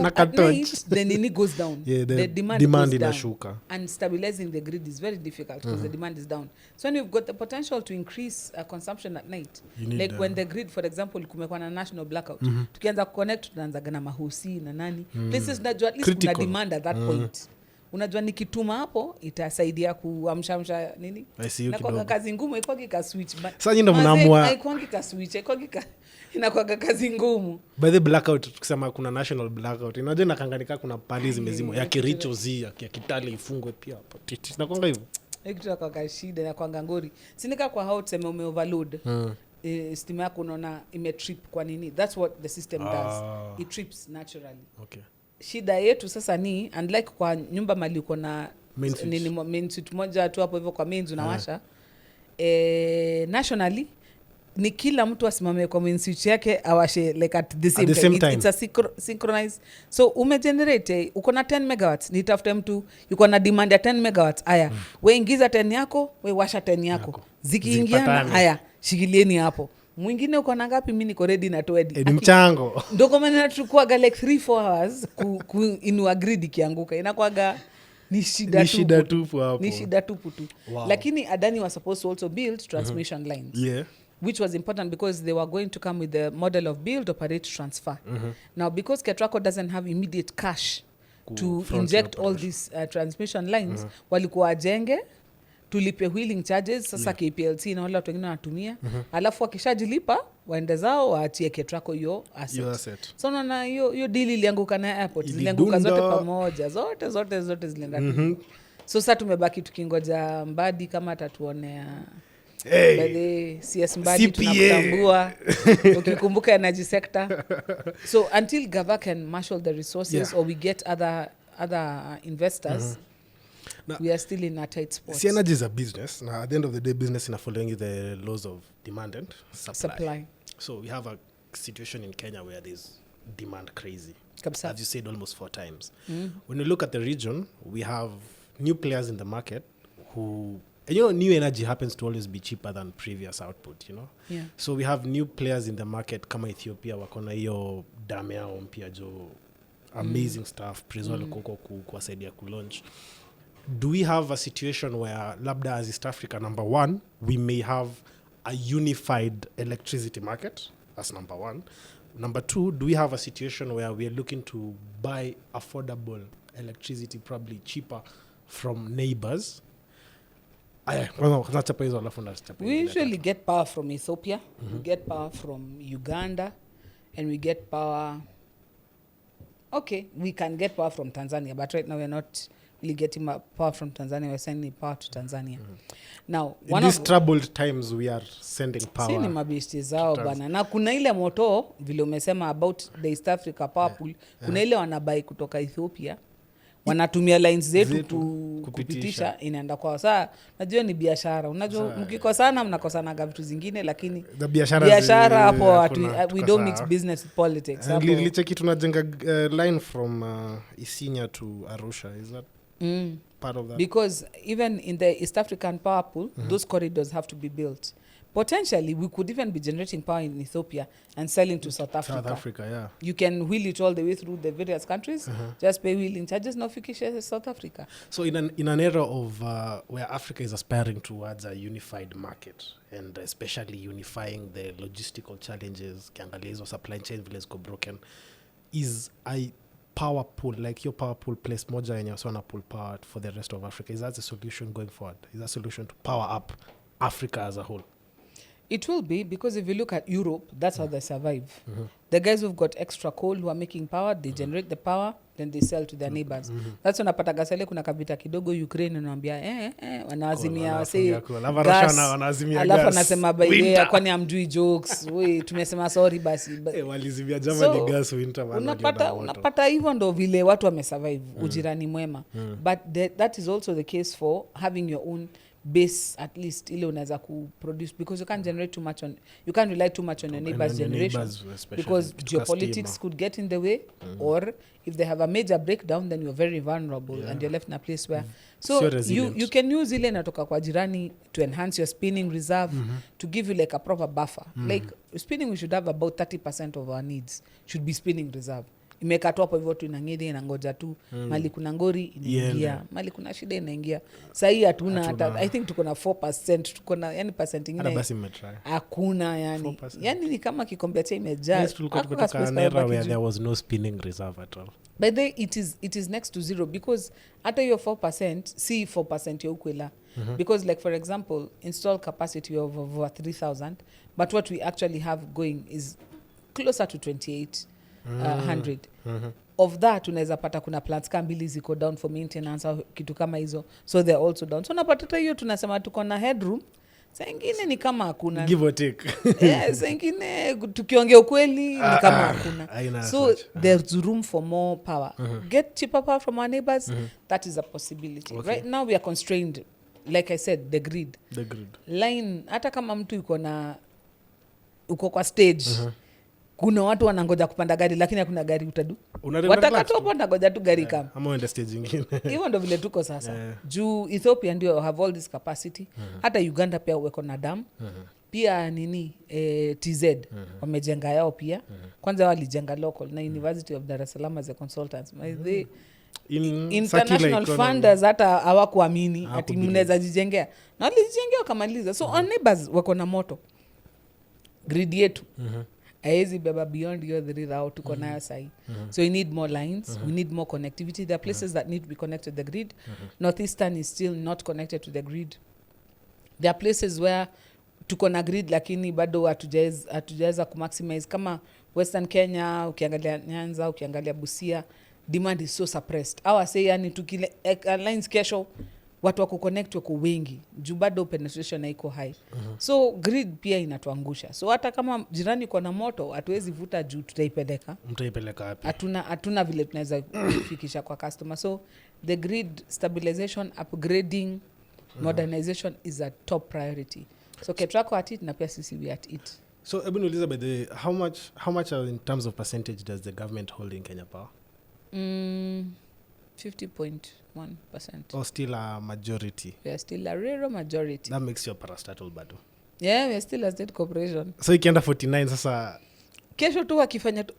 Na katonch. The nini goes down. The demand goes inashuka. down. And stabilizing the grid is very difficult because the demand is down. So when you've got the potential to increase consumption at night, like when the grid, for example, kumekuwa na national blackout, tukianza connect tunaanza na mahusi na nani. Places najua at least kuna demand at that point. Unajua nikituma hapo itasaidia kuamshamsha nini? Na kwa kazi ngumu iko ka switch. Sasa ndio mnaamua. Haikuangi ka switch, inakuwa kazi ngumu. By the blackout tukisema kuna national blackout. Unajua nakanganika kuna pali zimezimwa ya Kericho ya Kitale ifungwe pia hapo. Nakwanga hivyo. Hiyo kwa shida na kwa ngangori. Sinika kwa how tuseme ume overload. Stima yako unaona imetrip kwa nini? That's what the system does. It trips naturally. Okay. Shida yetu sasa ni unlike kwa nyumba mali uko na main switch moja tu hapo hivyo kwa mains unawasha. Nationally ni kila mtu asimame kwa main switch yake awashe like at the same time. It's a synchronized. So umegenerate uko na 10 megawatts, nitafute mtu yuko na demand ya 10 megawatts. Haya, wewe ingiza 10 yako, wewe washa 10 yako. Zikiingiana haya, shikilieni hapo. Mwingine uko na ngapi? Mimi niko ready na toedi. Ni mchango. Ndio kama nachukua like 3-4 hours inua grid kianguka. Inakuaga ni shida tupu hapo. Ni shida tupu tu. Wow. Lakini Adani was supposed to also build transmission lines. Yeah. Which was important because they were going to come with the model of build, operate, transfer. Now because KETRACO doesn't have immediate cash to inject all these transmission lines, walikuwa wajenge tulipe wheeling charges sasa. KPLC na wale watu wengine wanatumia, alafu wakishajilipa waende zao waachie KETRACO hiyo asset. So na hiyo deal ilianguka na airport, zilianguka zote pamoja, zote zilienda. So sasa tumebaki tukingoja Mbadi kama atatuonea. By CS Mbadi tunakutambua ukikumbuka energy sector. So until Gava can marshal the resources or we get other investors, we are still in a tight spot. See, energy is a business. Now, at the end of the day, business is following the laws of demand and supply. So we have a situation in Kenya where there's demand crazy. As you said, almost 4 times. When you look at the region, we have new players in the market who... And new energy happens to always be cheaper than previous output, Yeah. So we have new players in the market kama Ethiopia, wakona hiyo dam yao mpya jo, amazing stuff, Prizol koko kuwasaidia kulaunch. Do we have a situation where labda as East Africa, number one, we may have a unified electricity market? That's number one. Number two, do we have a situation where we are looking to buy affordable electricity, probably cheaper, from neighbors? We usually get power from Ethiopia, we get power from Uganda, and we get power... Okay, we can get power from Tanzania, but right now we're not really getting power from Tanzania, we're sending power to Tanzania. Now, in these troubled times, we are sending power. Sini mabishti zao bana. Na kuna ile moto, vile umesema about the East Africa power pool, kuna ile wanabai kutoka Ethiopia, wanatumia lines zetu kupitisha inaenda kwa saa. Najua ni biashara. Unajua mkikosana mnakosana vitu zingine, lakini biashara hapo we don't mix business with politics. Nilicheki tunajenga line from Isinya to Arusha. Is that part of that? Because even in the East African power pool, those corridors have to be built. Potentially, we could even be generating power in Ethiopia and selling to South Africa. South Africa, yeah. You can wheel it all the way through the various countries, just pay wheeling charges, no fikisha South Africa. So in an era of where Africa is aspiring towards a unified market, and especially unifying the logistical challenges, kiangalia supply chain vile ziko broken, is a power pool, like your power pool place moja yenye wasona pool power for the rest of Africa. Is that the solution going forward? Is that a solution to power up Africa as a whole? It will be, because if you look at Europe, that's how they survive. The guys who've got extra coal who are making power, they generate the power, then they sell to their neighbors. That's when unapata gasale kuna kabita kidogo Ukraine wanaambia wanawazimia wase gas, alafu anasema by the way kwani amjui jokes, we tumesema sorry basi. Walizimia Germany gas winter unapata hivyo ndo vile watu wamesurvive ujirani mwema. But that is also the case for having your own base, at least ile unaweza kuproduce, because you can't generate too much you can't rely too much on your neighbors generation, because geopolitics could get in the way, or if they have a major breakdown, then you're very vulnerable and you're left in a place where so you can use ile natoka kwa jirani to enhance your spinning reserve, to give you like a proper buffer. Like spinning, we should have about 30% of our needs should be spinning reserve. Imekatwa hapo hivyo tu inangidi inangoja tu mali kuna ngori inaingia, mali kuna shida inaingia. Sasa hatuna hata, I think tuko na 4%, tuko na yani percent nyingine hakuna yani. Yani ni kama kikombe cha imejaa. Kutoka era where there was no spinning reserve at all. But then it is next to zero, because hata your 4% see 4% ya ukwela. Because like for example, installed capacity of over 3,000, but what we actually have going is closer to 2,800. Of that unaweza pata kuna plants kama mbili ziko down for maintenance au kitu kama hizo, so they're also down. So napata hiyo tunasema tuko na headroom. Saa ingine ni kama hakuna, give or take. Saa ingine tukiongea ukweli ni kama hakuna. So there's room for more power. Get cheaper power from our neighbors. That is a possibility. Okay. Right now we are constrained, like I said, the grid line. Hata kama mtu uko kwa stage, kuna watu wanangoja kupanda gari, lakini hakuna gari utadu. Watakatopo nangoja tu gari kama. Ama uende stage nyingine. Hivyo ndo vile tuko sasa. Juu Ethiopia ndio have all this capacity. Hata Uganda pia weko na dam. Pia TZ wamejenga yao pia. Kwanza walijenga local na University of Dar es Salaam as a consultants. They international funders hata hawakuamini ati mnaweza jijengea. Na walijengea wakamaliza. So our neighbors wako na moto. Grid yetu. Aezi beba beyond your 3,000 tuko nayo sahi. So we need more lines, we need more connectivity. There are places that need to be connected to the grid. Northeastern is still not connected to the grid. There are places where tuko na grid lakini bado hatujaweza kumaximize, kama Western Kenya, ukiangalia Nyanza, ukiangalia Busia, demand is so suppressed. Our say yani tukile lines kesho watu wako connect wako wengi, juu bado penetration haiko high. So grid pia inatuangusha. So hata kama jirani kwa na moto hatuwezi vuta juu mtaipeleka wapi? Hatuna vile tunaweza kufikisha kwa customer. So the grid stabilization, upgrading, modernization is a top priority. So KETRACO at it na pia sisi we at it. So Ebony Elizabeth, how much in terms of percentage does the government hold in Kenya Power? 50.1%. Or still a majority? We are still a rare majority. That makes you a parastatal bado. Yeah, we are still a state corporation. So ikienda 49 sasa kesho tu wakifanya tu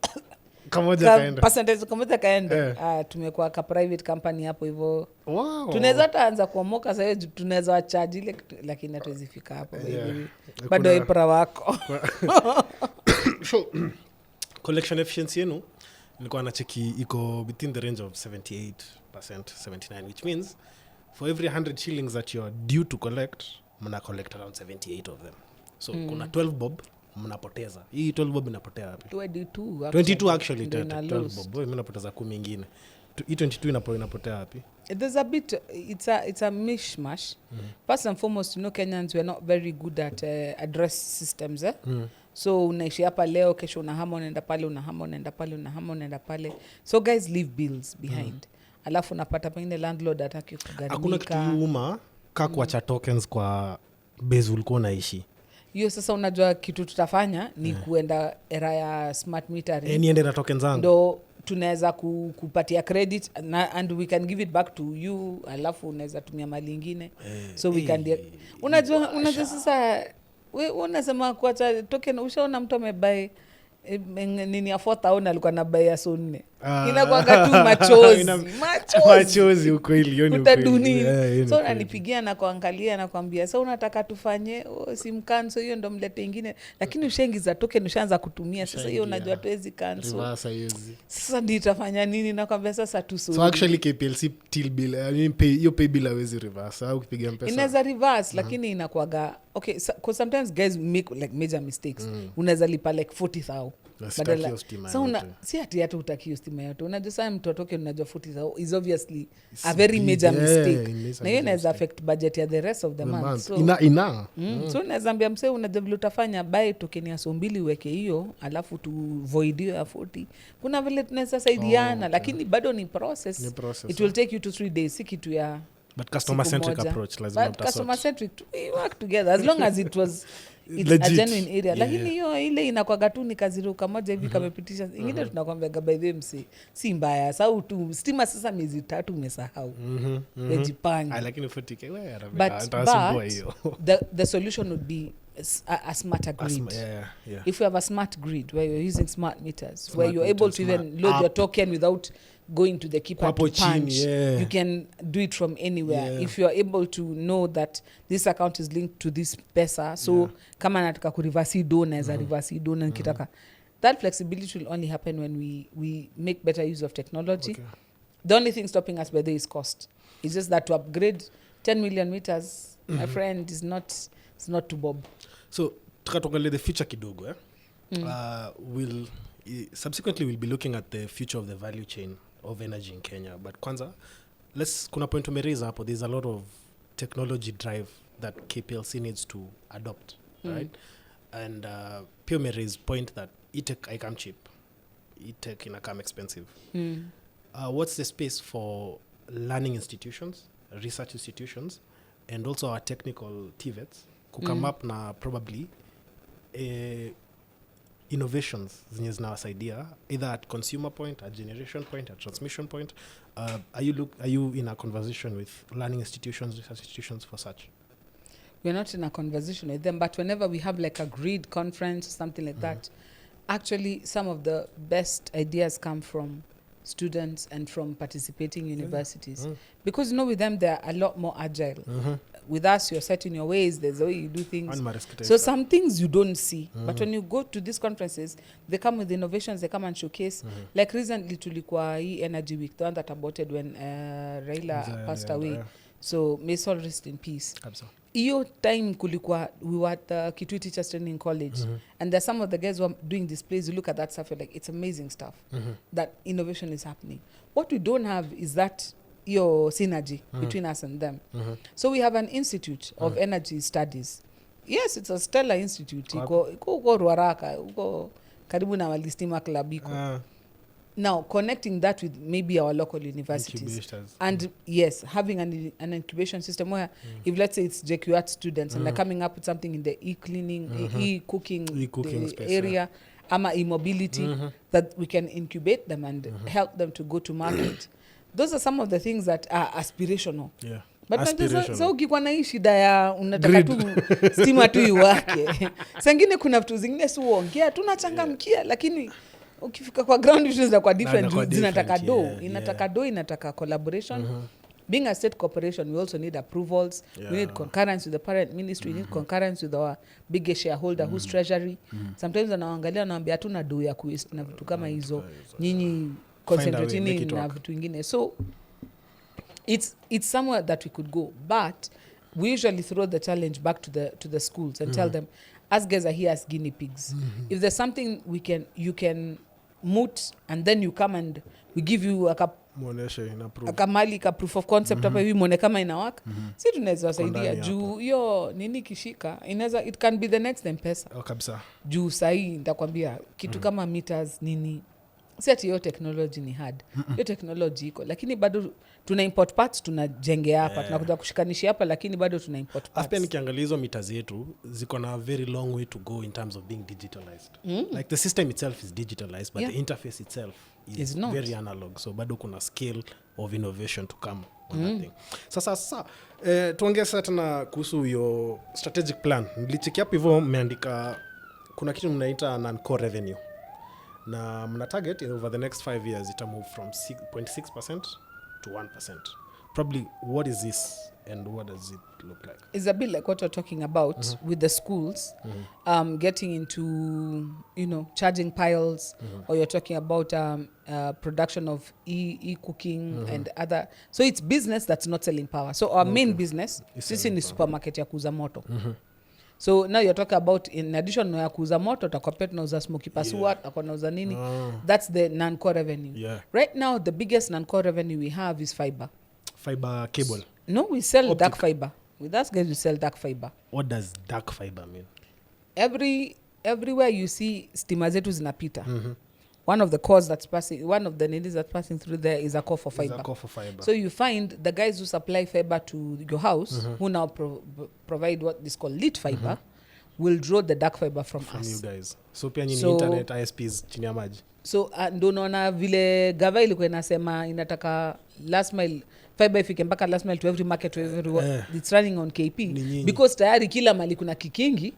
kamoja kaenda. Percentage kamoja kaenda. Tumekuwa ka private company hapo hivyo. Wow. Tunaweza taanza kuomoka sasa, tunaweza wacharge ile, lakini hatuwezi fika hapo baby. Bado ipra wako. So collection efficiency yenu nilikuwa na cheki iko within the range of 78%, 79, which means for every 100 shillings that you're due to collect, mna collect around 78 of them. So kuna 12 bob mnapoteza. Hii 12 bob inapotea wapi? 22 actually 12 bob. Wewe mnapoteza 10 nyingine. Hii 22 inapotea wapi? There's a bit, it's a mishmash. First and foremost, Kenyans, we're not very good at address systems. So unaishi hapa leo, kesho unahama unaenda pale, unahama unaenda pale, unahama unaenda pale. So guys leave bills behind. Alafu unapata pengine landlord hataki kugarimika. Hakuna kitu kuacha tokens kwa base ulikuwa unaishi. Hiyo sasa unajua kitu tutafanya ni kuenda era ya smart metering. Niende na tokens zangu. Ndo tunaweza kupatia credit and we can give it back to you, alafu unaweza tumia mali nyingine. So we can unajua sasa wewe unasema kuacha token, ushaona mtu amebuy nini ya 4,000 alikuwa na buy ya 4. Inakuanga tu machozi ukweli hiyo ni ukweli. So ananipigia na kuangalia na kwambia sasa unataka tufanye sim cancel, hiyo ndo mlete nyingine, lakini ushaingiza token ushaanza kutumia sasa, hiyo unajua tuwezi cancel. Sasa ndio itafanya nini? Na kwambia sasa tu so actually KPLC till bill, I mean hiyo pay bill hawezi reverse au ukipiga mpesa inaweza reverse, lakini inakuaga okay, because sometimes guys make like major mistakes. Unaweza lipa like 40,000 badala si ati hata utakio stima yote. Unajua saa mtu atoke unajua 40,000 is obviously a very major mistake. Na hiyo inaweza affect budget ya the rest of the month. So so unaweza ambia msee unajua vile utafanya buy token ya so mbili uweke hiyo alafu tu void hiyo ya 40. Kuna vile tunaweza saidiana lakini bado ni process. It will take you to 3 days si kitu ya but customer centric approach lazima but customer centric we work together as long as it's a genuine area. Lakini hiyo ile inakwaga tu ni kaziruka moja hivi kamepitisha ingine tunakwambia by the MC si mbaya sau tu stima sasa miezi 3 umesahau yajipange lakini 40k wewe atasubua hiyo. The solution would be a smarter grid. If you have a smart grid where you're using smart meters where you're able to even load your token without going to the keeper to punch, you can do it from anywhere. If you're able to know that this account is linked to this pesa, so kama nataka ku reverse do as a reverse do na kitaka, that flexibility will only happen when we make better use of technology. The only thing stopping us by there is cost. It's just that to upgrade 10 million meters, my friend, is not too bob. So tukatongale the future kidogo subsequently we'll be looking at the future of the value chain of energy in Kenya. But kwanza, kuna point umeraise hapo, there's a lot of technology drive that KPLC needs to adopt, right? And pia umeraise point that e-tech I come cheap, e-tech inakam expensive. What's the space for learning institutions, research institutions, and also our technical TVETs who come up na probably innovations zenye zinawasaidia either at consumer point, at generation point, at transmission point. Are you in a conversation with learning institutions, research institutions for such? We're not in a conversation with them, but whenever we have like a grid conference, something like that, actually some of the best ideas come from students and from participating universities. Because with them they're a lot more agile. With us, you're set in your ways, there's a way you do things. So some things you don't see. But when you go to these conferences, they come with innovations, they come and showcase. Like recently, tulikuwa Energy Week, the one that aborted when Raila passed away. So may soul rest in peace. Iyo time kulikuwa, we were at the Kitui Teachers Training College, and there's some of the guys who are doing displays. You look at that stuff, you're like, it's amazing stuff. That innovation is happening. What we don't have is that your synergy between us and them. So we have an institute of energy studies. Yes, it's a stellar institute. Iko Ruaraka, iko karibu na Walistima Club iko. Now connecting that with maybe our local universities and yes, having an incubation system where if let's say it's JQAT students and they're coming up with something in the e-cleaning, e-cooking space, area, ama e-mobility, that we can incubate them and help them to go to market. Those are some of the things that are aspirational. But so ukikuwa na hii shida ya unataka tu stima tu iwake. Sengine kuna vitu zingine si uongea tunachangamkia, lakini ukifika kwa ground issues za kwa different zinataka inataka collaboration. Being a state corporation, we also need approvals. We need concurrence with the parent ministry. We need concurrence with our biggest shareholder who's treasury. Sometimes wanaangalia naambia hatuna do ya kuwaste na vitu kama hizo. Nyinyi concentrating na vitu vingine. So it's somewhere that we could go, but we usually throw the challenge back to the schools and tell them, us guys are here as guinea pigs. If there's something you can moot, and then you come and we give you a kamali ka proof of concept hapa hivi muone kama inawaka, si tunaweza wasaidia juu hiyo nini kishika inaweza, it can be the next M-Pesa kabisa. Juu sahi nitakwambia kitu kama meters nini, si ati hiyo technology ni hard. Hiyo technology iko, lakini bado tuna import parts, tunajengea hapa, tunakuja kushikanisha hapa, lakini bado tuna import parts. After nikiangalia hizo meters yetu ziko na a very long way to go in terms of being digitalized. Like the system itself is digitalized, but the interface itself is very analog. So bado kuna scale of innovation to come on that thing. Sasa tuongea sasa tena kuhusu your strategic plan. Nilicheki hapo hivyo mmeandika kuna kitu mnaita non-core revenue. Na mna target over the next 5 years it will move from 0.6% to 1%. Probably, what is this and what does it look like? It's a bit like what you're talking about with the schools, getting into, charging piles, or you're talking about production of e-cooking and other. So it's business that's not selling power. So our main business, sisi ni supermarket ya kuuza moto. So now you're talking about, in addition ya kuuza moto, utakuwa pia tunauza smoky pasua, utakuwa nauza nini. That's the non-core revenue. Right now the biggest non-core revenue we have is fiber cable. No, we sell optic. Dark fiber. With us guys we sell dark fiber. What does dark fiber mean? Everywhere you see stima zetu zinapita, one of the cores that's passing, one of the needs that's passing through there is a core for fiber. So you find the guys who supply fiber to your house, who now provide what is called lit fiber, will draw the dark fiber from us. You guys. So pia nyinyi internet ISPs chini ya maji. So ndo naona vile gava ilikuwa inasema inataka last mile fiber ifike mpaka last mile to every market, to every it's running on KP because tayari kila mali kuna kikingi.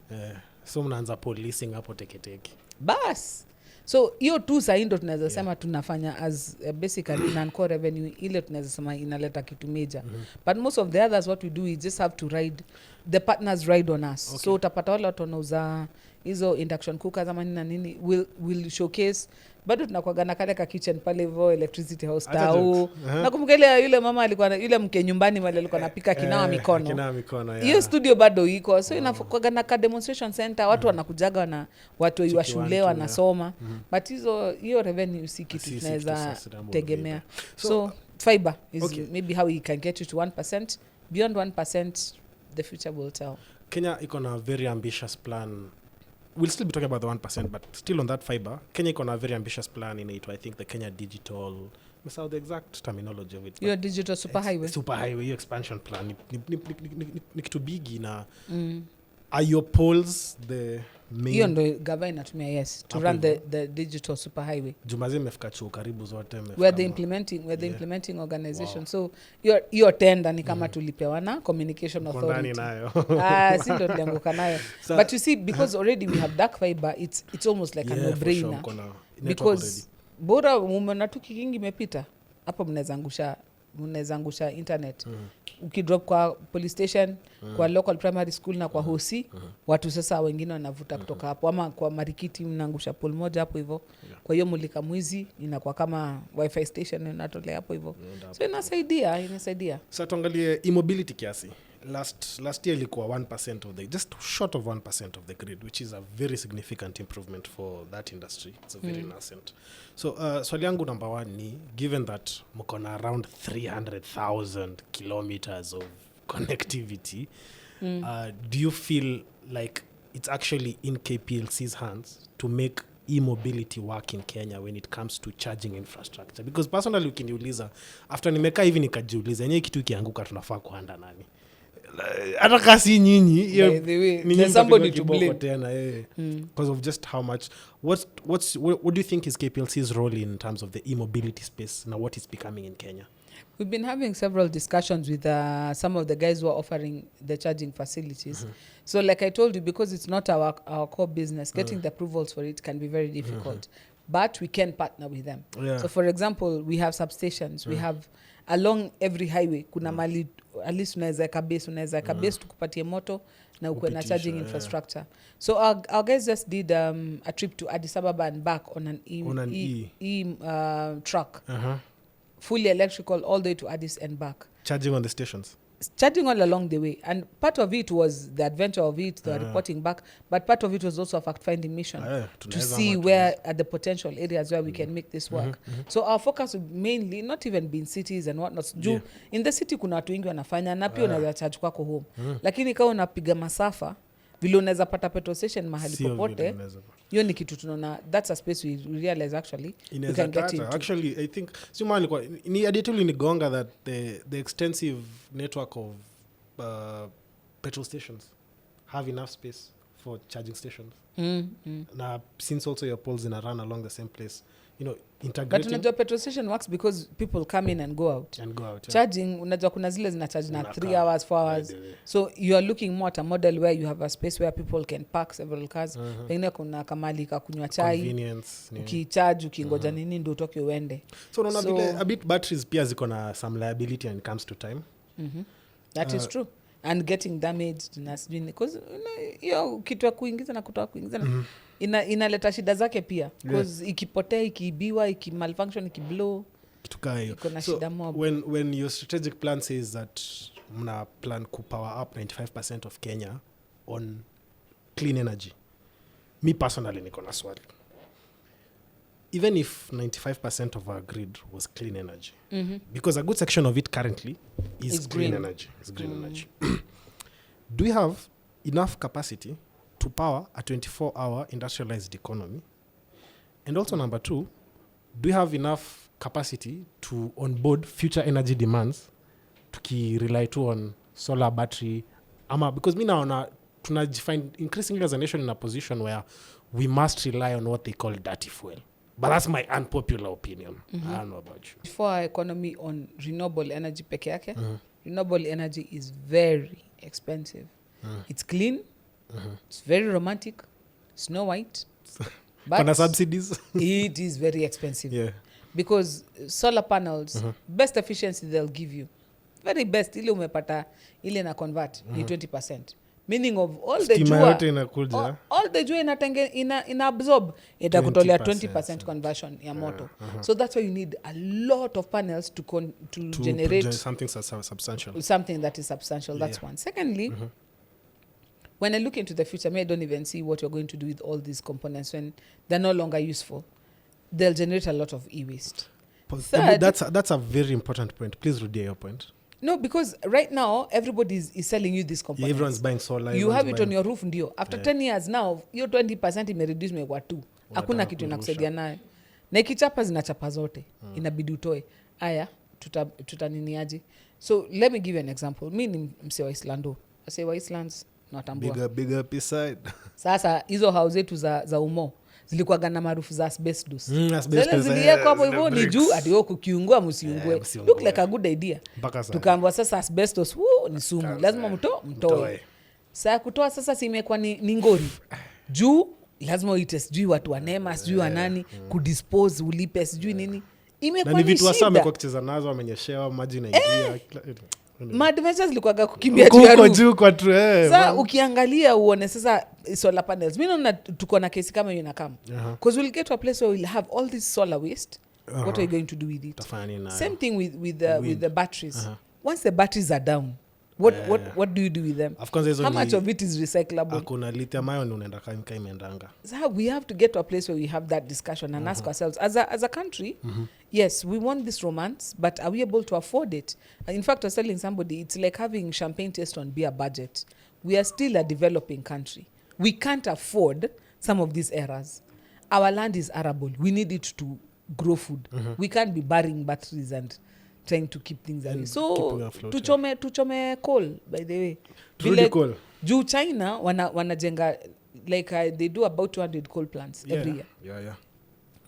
So mnaanza policing hapo teketeke. Bas. So hiyo tu sahi ndo tunaweza sema tunafanya as basically non-core revenue, ile tunaweza sema inaleta kitu major. But most of the others what we do is just have to ride, the partners ride on us. Okay. So utapata wale watu wanauza hizo induction cookers ama nini na nini, will showcase. Bado tunakuaga na kale ka kitchen pale hivyo electricity house tao. Nakumbuka ile yule mama alikuwa yule mke nyumbani mali alikuwa anapika kinawa mikono. Kinawa mikono. Hiyo studio bado iko. So inakuaga na ka demonstration center, watu wanakujaga na watu wa shule wanasoma. But hiyo revenue si kitu tunaweza tegemea. So fiber is maybe how we can get you to 1%. Beyond 1%, the future will tell. Kenya iko na very ambitious plan. We'll still be talking about the 1%, but still on that fiber, Kenya iko na very ambitious plan in it. I think the Kenya digital, I saw the exact terminology of it. Your digital superhighway. Superhighway, your expansion plan. Ni kitu bigi na. Are your poles the main? Hiyo ndo gava inatumia, yes, to run the digital superhighway. Jumazi mefika chuo karibu zote. We're the implementing organization. Wow. So your tender ni kama tulipewa na communication authority. Nayo. Si ndo tulianguka nayo. So, but you see, because already we have dark fiber, it's almost like a no-brainer. Sure, because bora umeona tu kikingi imepita, hapo mnaweza angusha internet. Ukidrop kwa police station, kwa local primary school na kwa hosi, watu sasa wengine wanavuta kutoka hapo, ama kwa marikiti mnaangusha pole moja hapo hivyo. Kwa hiyo mulika mwizi inakuwa kama wifi station inatolea hapo hivyo. So inasaidia. Sasa tuangalie e-mobility kiasi. Last year ilikuwa 1% of just short of 1% of the grid, which is a very significant improvement for that industry. It's a very nascent. So swali yangu number 1 ni, given that mko na around 300,000 kilometers of connectivity, do you feel like it's actually in KPLC's hands to make e-mobility work in Kenya when it comes to charging infrastructure? Because personally ukiniuliza, after nimekaa hivi nikajiuliza, yenyewe kitu kianguka tunafaa kuanda nani? Hata kasi nyinyi there's somebody to blame tena because of just how much. What do you think is KPLC's role in terms of the e-mobility space now, what is becoming in Kenya? We've been having several discussions with some of the guys who are offering the charging facilities. So like I told you, because it's not our core business, getting the approvals for it can be very difficult. But we can partner with them. So for example, we have substations. We have along every highway kuna mali at least unaweza eka base tukupatie moto na ukwe na charging infrastructure. So our guys just did a trip to Addis Ababa and back on an truck. Fully electrical all the way to Addis and back. Charging on the stations? Charging all along the way. And part of it was the adventure of it, the reporting back, but part of it was also a fact-finding mission to see where are the potential areas where we can make this work. So our focus would mainly not even be in cities and whatnot. In the city kuna watu wengi wanafanya na pia unaweza charge kwako home. Lakini kama unapiga masafa, vile unaweza pata petrol station mahali popote, hiyo ni kitu tunaona, that's a space we realize actually we can get into. Actually I think ni adituli ni gonga that the extensive network of petrol stations have enough space for charging stations. Na since also your poles in a run along the same place, integrating. But unajua petrol station works because people come in and go out. Charging, unajua kuna zile zina charge na 3 hours, 4 hours. So you are looking more at a model where you have a space where people can park several cars. Pengine kuna kamali ka kunywa chai. Ukicharge, ukingoja nini ndio utoke uende. So unaona vile a bit batteries pia ziko na some liability when it comes to time. That is true. And getting damaged because hiyo kitu ya kuingiza na kutoa kuingiza inaleta shida zake pia because ikipotea, ikiibiwa, ikimalfunction, ikiblow kitu kama hiyo. So when your strategic plan says that mna plan ku power up 95% of Kenya on clean energy. Me personally niko na swali. Even if 95% of our grid was clean energy, because a good section of it currently is green energy. It's green energy. Do we have enough capacity to power a 24-hour industrialized economy? And also number 2, do we have enough capacity to onboard future energy demands to rely too on solar, battery? Because me now find increasingly as a nation in a position where we must rely on what they call dirty fuel. But that's my unpopular opinion. I don't know about you. For our economy on renewable energy peke yake, renewable energy is very expensive. It's clean, it's very romantic, Snow White. But subsidies? It is very expensive. Yeah. Because solar panels, best efficiency they'll give you. Very best, ile umepata, ile na convert, ni 20%. Meaning of all the jua, all the jua ina absorb, itakutolea 20% conversion ya moto. So that's why you need a lot of panels to generate something substantial. Something that is substantial. That's one. Secondly, when I look into the future, I don't even see what you're going to do with all these components when they're no longer useful. They'll generate a lot of e-waste. Third, that's a very important point. Please read your point. No, because right now, everybody is selling you these components. Yeah, everyone's buying solar. You have it on your roof, ndio. After 10 years now, your 20% imereduce mekwa 2. Hakuna kitu inakusaidia nayo. Na ikichapa zinachapa zote. Inabidi utoe. Aya, tutaniniaje. So, let me give you an example. Mi ni mse wa Islando. Mse wa Islands, natambua. Bigger beside. Sasa, hizo house zetu za umo. Zilikuwa na maarufu za asbestos. Zile zilieko hapo hivyo ni juu ati kukiungua msiungue. Look like a good idea. Tukaambiwa sasa asbestos ni sumu. Lazima mtoe. Sasa kutoa sasa si imekuwa ni ngori. Juu lazima uite sijui watu wa NEMA, sijui wa nani, kudispose ulipe sijui nini. Imekuwa ni shida. Na ni vitu wasame kwa kucheza nazo wamenyeshewa maji na ingia. Adventures zilikuwa kukimbia juu kwa tu sasa ukiangalia uone sasa solar panels mimi naona tuko na kesi kama hiyo inakam because we'll get to a place where we'll have all this solar waste. What are you going to do with it? Same thing with the batteries. Once the batteries are down, what do you do with them? Of course, how much of it is recyclable? Hakuna lithium ion unaenda kama imeendanga. So we have to get to a place where we have that discussion and ask ourselves as a country, yes, we want this romance, but are we able to afford it? In fact, I was telling somebody, it's like having champagne taste on beer budget. We are still a developing country. We can't afford some of these errors. Our land is arable. We need it to grow food. We can't be burying batteries and trying to keep things away. So tuchome coal, by the way. Truly coal. Juu China wanajenga like they do about 200 coal plants every year. Yeah.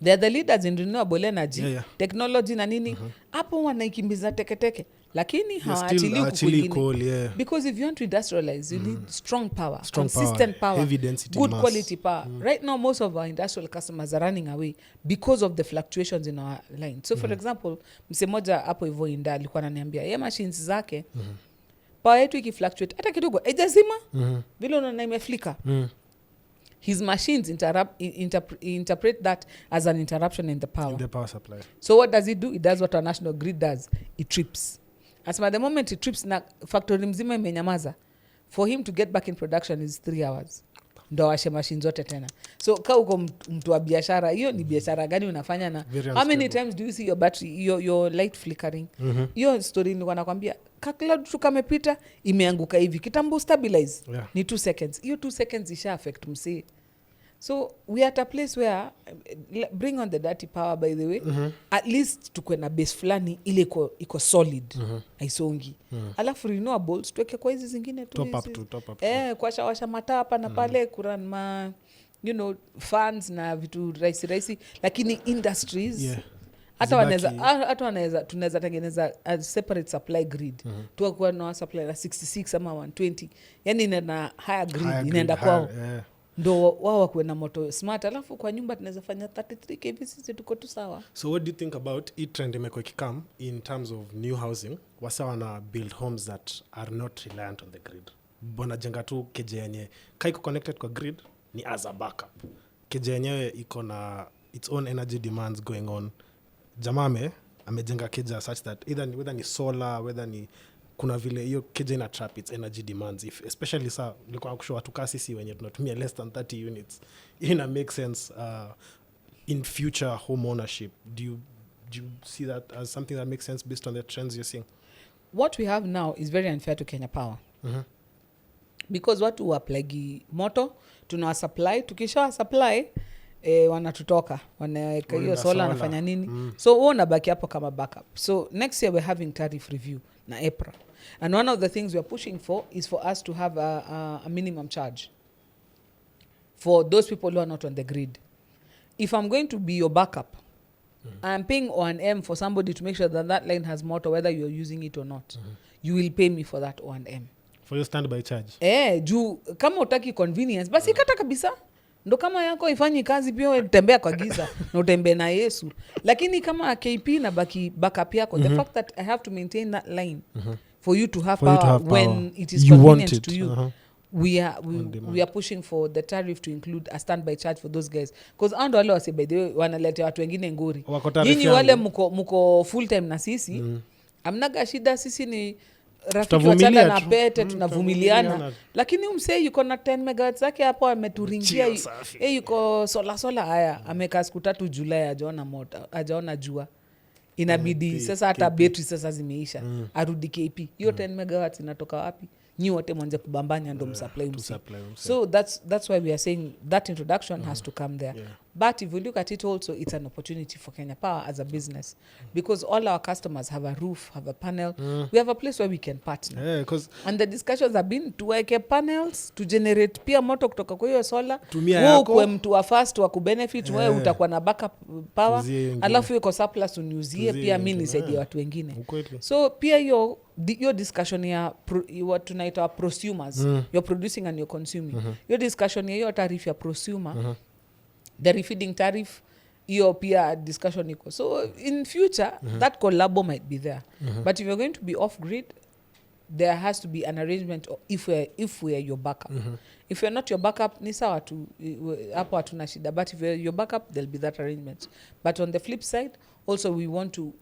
They're the leaders in renewable energy, technology na nini. Hapo wanaikimbiza teketeke. Lakini hawaachili coal, because if you want to industrialize, you need strong power, consistent power, heavy density, good mass. Quality power. Right now, most of our industrial customers are running away because of the fluctuations in our line. So, for example, mse moja hapo hivyo inda alikuwa ananiambia, ye machines zake, power yetu ikifluctuate, hata kidogo, ejazima, vile unaona imeflika. His machines interpret that as an interruption in the power. In the power supply. So what does it do? It does what our national grid does. It trips. As the moment it trips, na factory mzima imenyamaza. For him to get back in production is 3 hours. Ndo washe machine zote tena. So ka uko mtu wa biashara, hiyo ni biashara gani unafanya na how many times do you see your battery, your light flickering? Hiyo story nilikuwa nakwambia, kakla tu kamepita imeanguka hivi, kitambo stabilize. Ni 2 seconds. Hiyo 2 seconds isha affect msee. So we are at a place where bring on the dirty power, by the way. At least tukwe na base fulani ile iko solid. Haisongi. Alafu renewables tuweke kwa hizi zingine tu. Top up. Kwa shawasha mataa hapa na pale kuran funds na vitu rahisi lakini industries hata wanaweza tunaweza tengeneza a separate supply grid. Tuwa na supply la 66 ama 120. Yani ina higher grid inaenda kwao. Ndo wao wakuwe na moto smart, alafu kwa nyumba tunaweza fanya 33 kV, sisi tuko tu sawa. So what do you think about it trend imekuwa ikikam in terms of new housing? Wasawa na build homes that are not reliant on the grid. Bona jenga tu keje yenye kaiko connected kwa grid ni as a backup. Keje yenyewe iko na its own energy demands going on. Jamame amejenga keja such that whether ni solar, whether ni kuna vile hiyo keja ina trap its energy demands, if especially sa nilikuwa kushow watu kasi si wenye tunatumia less than 30 units, ina make sense in future home ownership. Do you see that as something that makes sense based on the trends you're seeing? What we have now is very unfair to Kenya Power. Because watu waplagi moto tunawasupply, tukisha supply wanatutoka, wanaweka hiyo solar nafanya nini. So huo unabaki hapo kama backup. So next year we're having tariff review na April, and one of the things we're pushing for is for us to have a minimum charge for those people who are not on the grid. If I'm going to be your backup, I'm paying O&M for somebody to make sure that that line has motor whether you're using it or not. You will pay me for that O&M. For your standby charge. Juu kama utaki convenience basi kata kabisa. Ndo kama yako ifanyi kazi pia utembea kwa giza na utembea na Yesu. Lakini kama KP na backup yako, the fact that I have to maintain that line for you to have power when it is convenient to you. We are pushing for the tariff to include a standby charge for those guys, because ando wale wase by the way wanaletea watu wengine ngori. Yini wale mko full time na sisi amnaga shida, sisi ni rafiki wa chanda na pete, tunavumiliana. Lakini umse yuko na 10 megawatts zake hapo ameturingia, yuko sola haya amekaa siku 3 Julai ajaona moto, ajaona jua, inabidi sasa hata battery sasa zimeisha, arudi KP. Hiyo 10 megawatts inatoka wapi? Nyi wote mwanze kubambanya ndo msupply umsi. So that's why we are saying that introduction has to come there. But if we look at it also, it's an opportunity for Kenya Power as a business, because all our customers have a roof, have a panel. We have a place where we can partner. And the discussions have been tuweke panels to generate pia moto kutoka kwa hiyo solar. Wewe kwa mtu wa first wa kubenefit, wewe utakuwa na backup power, alafu yuko surplus uniuzie pia mimi nisaidie watu wengine. So pia hiyo discussion ya what tunaita prosumers, you're producing and you're consuming. Your discussion ya hiyo tariff ya prosumer, the refeeding tariff, hiyo pia discussion iko. So in future that collabo might be there. But if you're going to be off grid, there has to be an arrangement if we're your backup. If you're not your backup, ni sawa tu hapo hatuna shida, but if you're your backup, there'll be that arrangement. But on the flip side also, we want to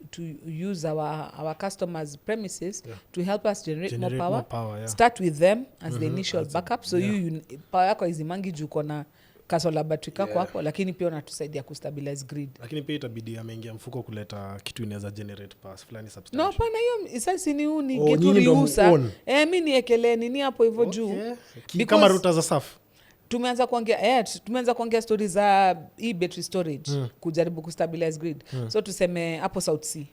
use our customers' premises to help us generate more power. Start with them as the initial backup. So you power yako izimangi juu kona kasola battery kako hapo, lakini pia unatusaidia kustabilize grid. Lakini pia itabidi ameingia mfuko kuleta kitu inaweza generate power fulani substantial. No, hapana, hiyo sasa ni uni geturiusa. Mimi niekelee nini hapo hivyo juu. Kama router za safu. Tumeanza kuongea stories za battery storage, kujaribu kustabilize grid. So tuseme hapo South Sea.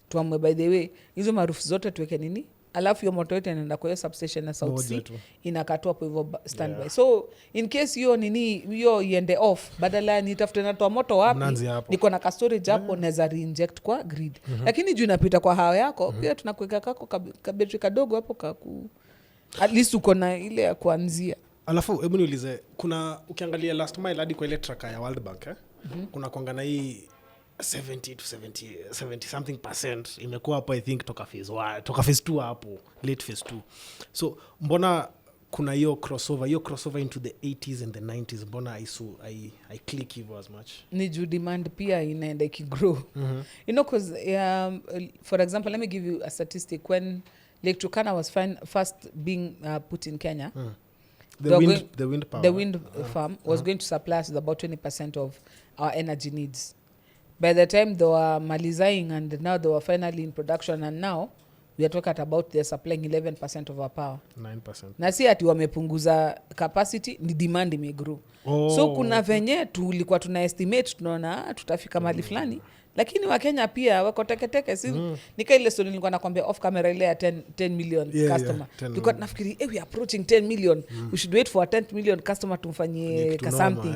Tuamwe by the way, hizo maarufu zote tuweke nini? Alafu hiyo moto yote inaenda kwa hiyo substation na South Sea inakatwa hapo hivyo standby. So in case hiyo nini hiyo iende off, badala nitafute natoa moto wapi, niko na storage hapo naweza reinject kwa grid. Lakini juu inapita kwa hao yako, pia tunakuweka kako battery kadogo hapo at least uko na ile ya kuanzia. Alafu hebu niulize, kuna ukiangalia last mile hadi kwa ile tracker ya World Bank kuna kuangana hii 70 to 70 something % imekuwa hapo, I think toka phase 2 hapo, late phase 2. So mbona kuna hiyo crossover into the 80s and the 90s, mbona I click hivyo as much? Ni juu demand pia inaenda ikigrow. You know, because for example, let me give you a statistic. When Lake Turkana was first being put in Kenya, the wind farm was going to supply us with about 20% of our energy needs. By the time they were malizaing and now they were finally in production, and now we are talking about they're supplying 11% of our power. 9%. Na si ati wamepunguza capacity, ni demand imegrow. So kuna venye tulikuwa tuna estimate tunaona tutafika mahali fulani, lakini Wakenya pia wako teketeke. Nika ile story nilikuwa nakwambia off camera ile ya 10 million customer. Tulikuwa tunafikiri we are approaching 10 million. We should wait for a 10 million customer tumfanyie something.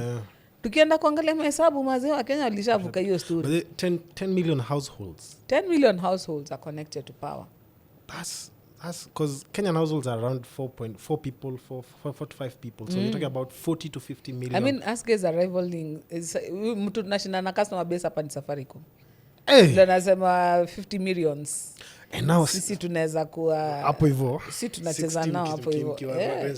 Tukienda kuangalia mahesabu mazee wa Kenya walishavuka hiyo story. 10 million households. 10 million households are connected to power. That's because Kenyan households are around 4.4 people, 4 to 5 people. So you're talking about 40 to 50 million. I mean, us guys are rivaling. Mtu tunashinda na customer base hapa ni Safaricom. Ndio nasema 50 millions. And now sisi tunaweza kuwa hapo hivyo. Sisi tunacheza nao hapo hivyo.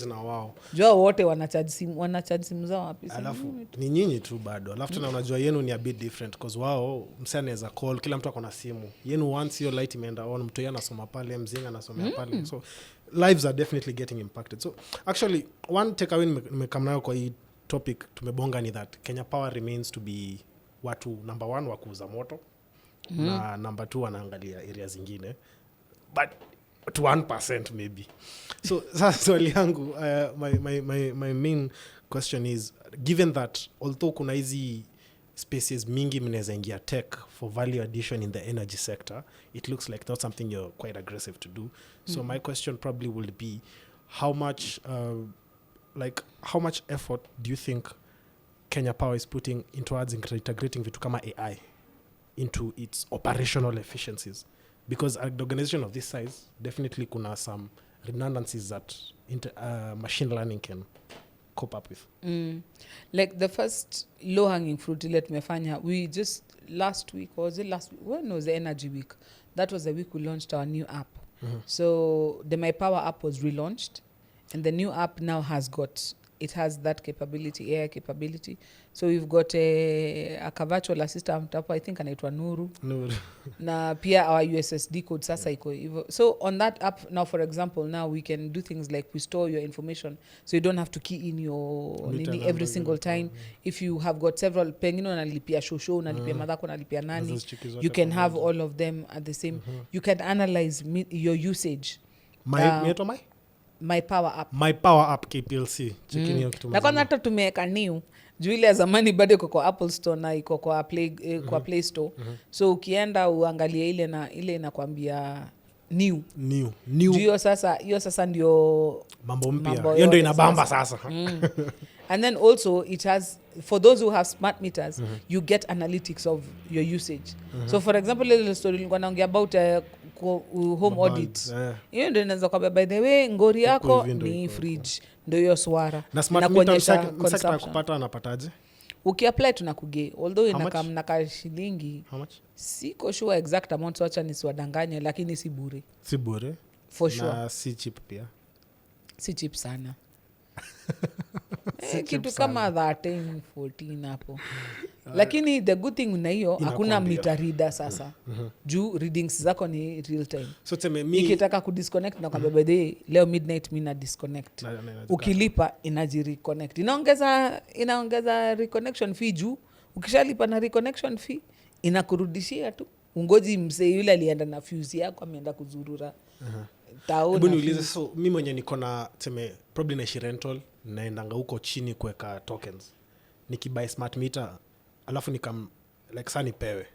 Na wao. Jua wote wanacharge simu zao wapi? Alafu ni nyinyi tu bado. Alafu tena unajua yenu ni a bit different because wao msanii anaweza call, kila mtu akona simu. Yenu once your light imeenda on, mtu anasoma pale, mzinga anasomea pale. So lives are definitely getting impacted. So actually one takeaway nimekam nayo kwa hii topic tumebonga ni that Kenya Power remains to be watu number 1 wa kuuza moto. Na number 2 wanaangalia area zingine, but to 1% maybe. So swali yangu, my main question is, given that although kuna hizi spaces mingi mnaweza ingia tech for value addition in the energy sector, it looks like not something you're quite aggressive to do. So my question probably will be, how much effort do you think Kenya Power is putting towards integrating vitu kama AI into its operational efficiencies? Because an organization of this size, definitely kuna some redundancies that machine learning can cope up with. Like the first low-hanging fruit ile tumefanya, we just last week, when was the energy week? That was the week we launched our new app. So the My Power app was relaunched, and the new app now has that capability, AI capability. So we've got a virtual assistant hapo, I think anaitwa Nuru. Na pia our USSD code sasa iko hivyo. So on that app now, for example, now we can do things like we store your information, so you don't have to key in your nini every single time. If you have got several, pengine unalipia shosho, unalipia madhako, unalipia nani, you can have all of them at the same. You can analyze your usage. My Power app. My Power app KPLC. Checking hiyo kitu. Na kwanza hata tumeweka new. Juu ile ya zamani bado iko kwa Apple Store na iko kwa Play Store. So ukienda uangalie ile inakwambia new. Juu hiyo sasa ndio mambo mpya. Hiyo ndio inabamba sasa. And then also it has, for those who have smart meters, you get analytics of your usage. So for example, ile story nilikuwa naongea about home audit. Hiyo ndio inaweza kwamba, by the way, ngori yako ni fridge, ndio hiyo swara. Na smart meter msaka kupata anapataje? Ukiapply tunakuge, although inaka shilingi. How much? Siko sure exact amount, wacha nisiwadanganye, lakini si bure. Si bure? For sure. Na si cheap pia. Si cheap sana. Kitu kama 13, 14 hapo. Lakini the good thing na hiyo, hakuna meter reader sasa. Juu readings zako ni real time. So teme nikitaka kudisconnect na kwamba by the leo midnight mimi na disconnect. Ukilipa inajireconnect. Inaongeza reconnection fee juu. Ukishalipa na reconnection fee inakurudishia tu. Ungoji mzee yule alienda na fuse yako ameenda kuzurura. Hebu niulize, so mimi mwenye niko na probably na rental, naendanga huko chini kuweka tokens. Nikibuy smart meter alafu like sana nipewe,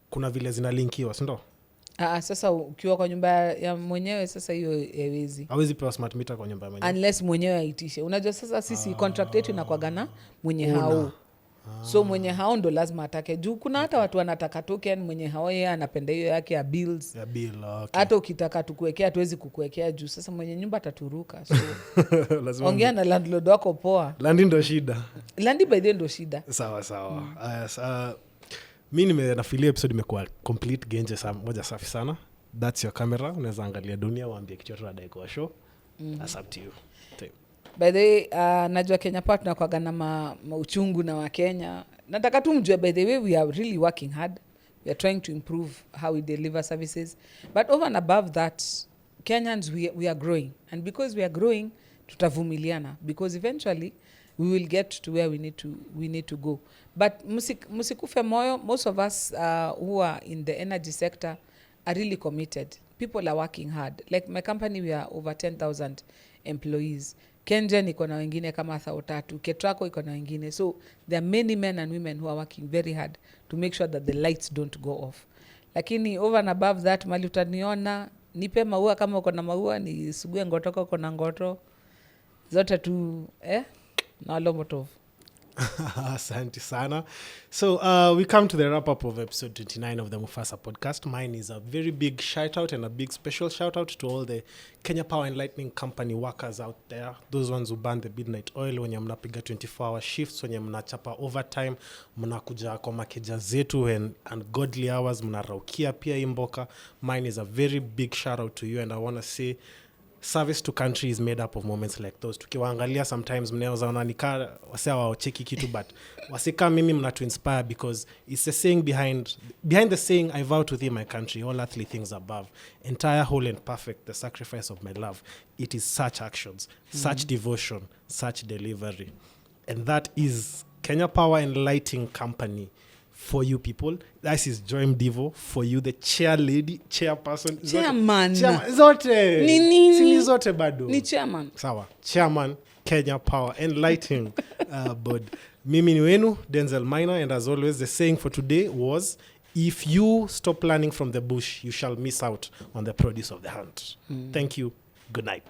kuna vile zinalinkiwa, si ndio? Sasa ukiwa kwa nyumba ya mwenyewe sasa hiyo hawezi pewa smart meter kwa nyumba ya mwenyewe unless mwenyewe aitishe. Unajua sasa sisi contract yetu inakuagana mwenye hao. So mwenye hao ndo lazima atake. Juu kuna hata watu wanataka token, mwenye hao yeye anapenda hiyo yake ya bills. Ya bill, okay. Hata ukitaka tukuwekea tuwezi kukuwekea juu sasa mwenye nyumba ataturuka. So ongea na landlord wako poa. Landi ndo shida. Landi by the ndo shida. Sawa. Mimi nafilia episode imekuwa complete genje moja safi sana. That's your camera. Unaweza angalia dunia, waambie kitu chochote dai kwa show. That's up to you. By the way, najua Kenya Power tunakuaga na mauchungu na Wakenya. Nataka tu mjue, by the way, we are really working hard. We are trying to improve how we deliver services. But over and above that, Kenyans, we are growing. And because we are growing, tutavumiliana. Because eventually, we will get to where we need to go. But musikufe moyo, most of us who are in the energy sector are really committed. People are working hard. Like my company, we are over 10,000 employees. Kengen iko na wengine kama 3,000. KETRACO iko na wengine. So there are many men and women who are working very hard to make sure that the lights don't go off. Lakini over and above that, mali utaniona, nipe maua kama uko na maua, ni sugue ngotoko uko na ngoto. Zote tu, na lot of Asante sana. So we come to the wrap-up of episode 29 of the Mufasa podcast. Mine is a very big shout-out and a big special shout-out to all the Kenya Power and Lightning Company workers out there. Those ones who burn the midnight oil, wenye mnapiga 24-hour shifts, wenye mnachapa overtime, mnakuja kwa makeja zetu and godly hours, mnaraukia pia imboka. Mine is a very big shout-out to you, and I want to say service to country is made up of moments like those. Tukiwaangalia sometimes mnaweza ona nika wasea waocheki kitu, but wasika mimi mna to inspire, because it's a saying behind the saying, I vow to thee my country, all earthly things above, entire, whole and perfect, the sacrifice of my love. It is such actions, such devotion, such delivery. And that is Kenya Power and Lighting Company. For you people, this is Joy Mdivo. For you, the chairperson. Chairman. Zote. Ni zote bado. Ni chairman. Sawa. Chairman, Kenya Power and Lighting Board. Mimi ni wenu, Denzel Minor, and as always, the saying for today was, if you stop learning from the bush, you shall miss out on the produce of the hunt. Thank you. Good night.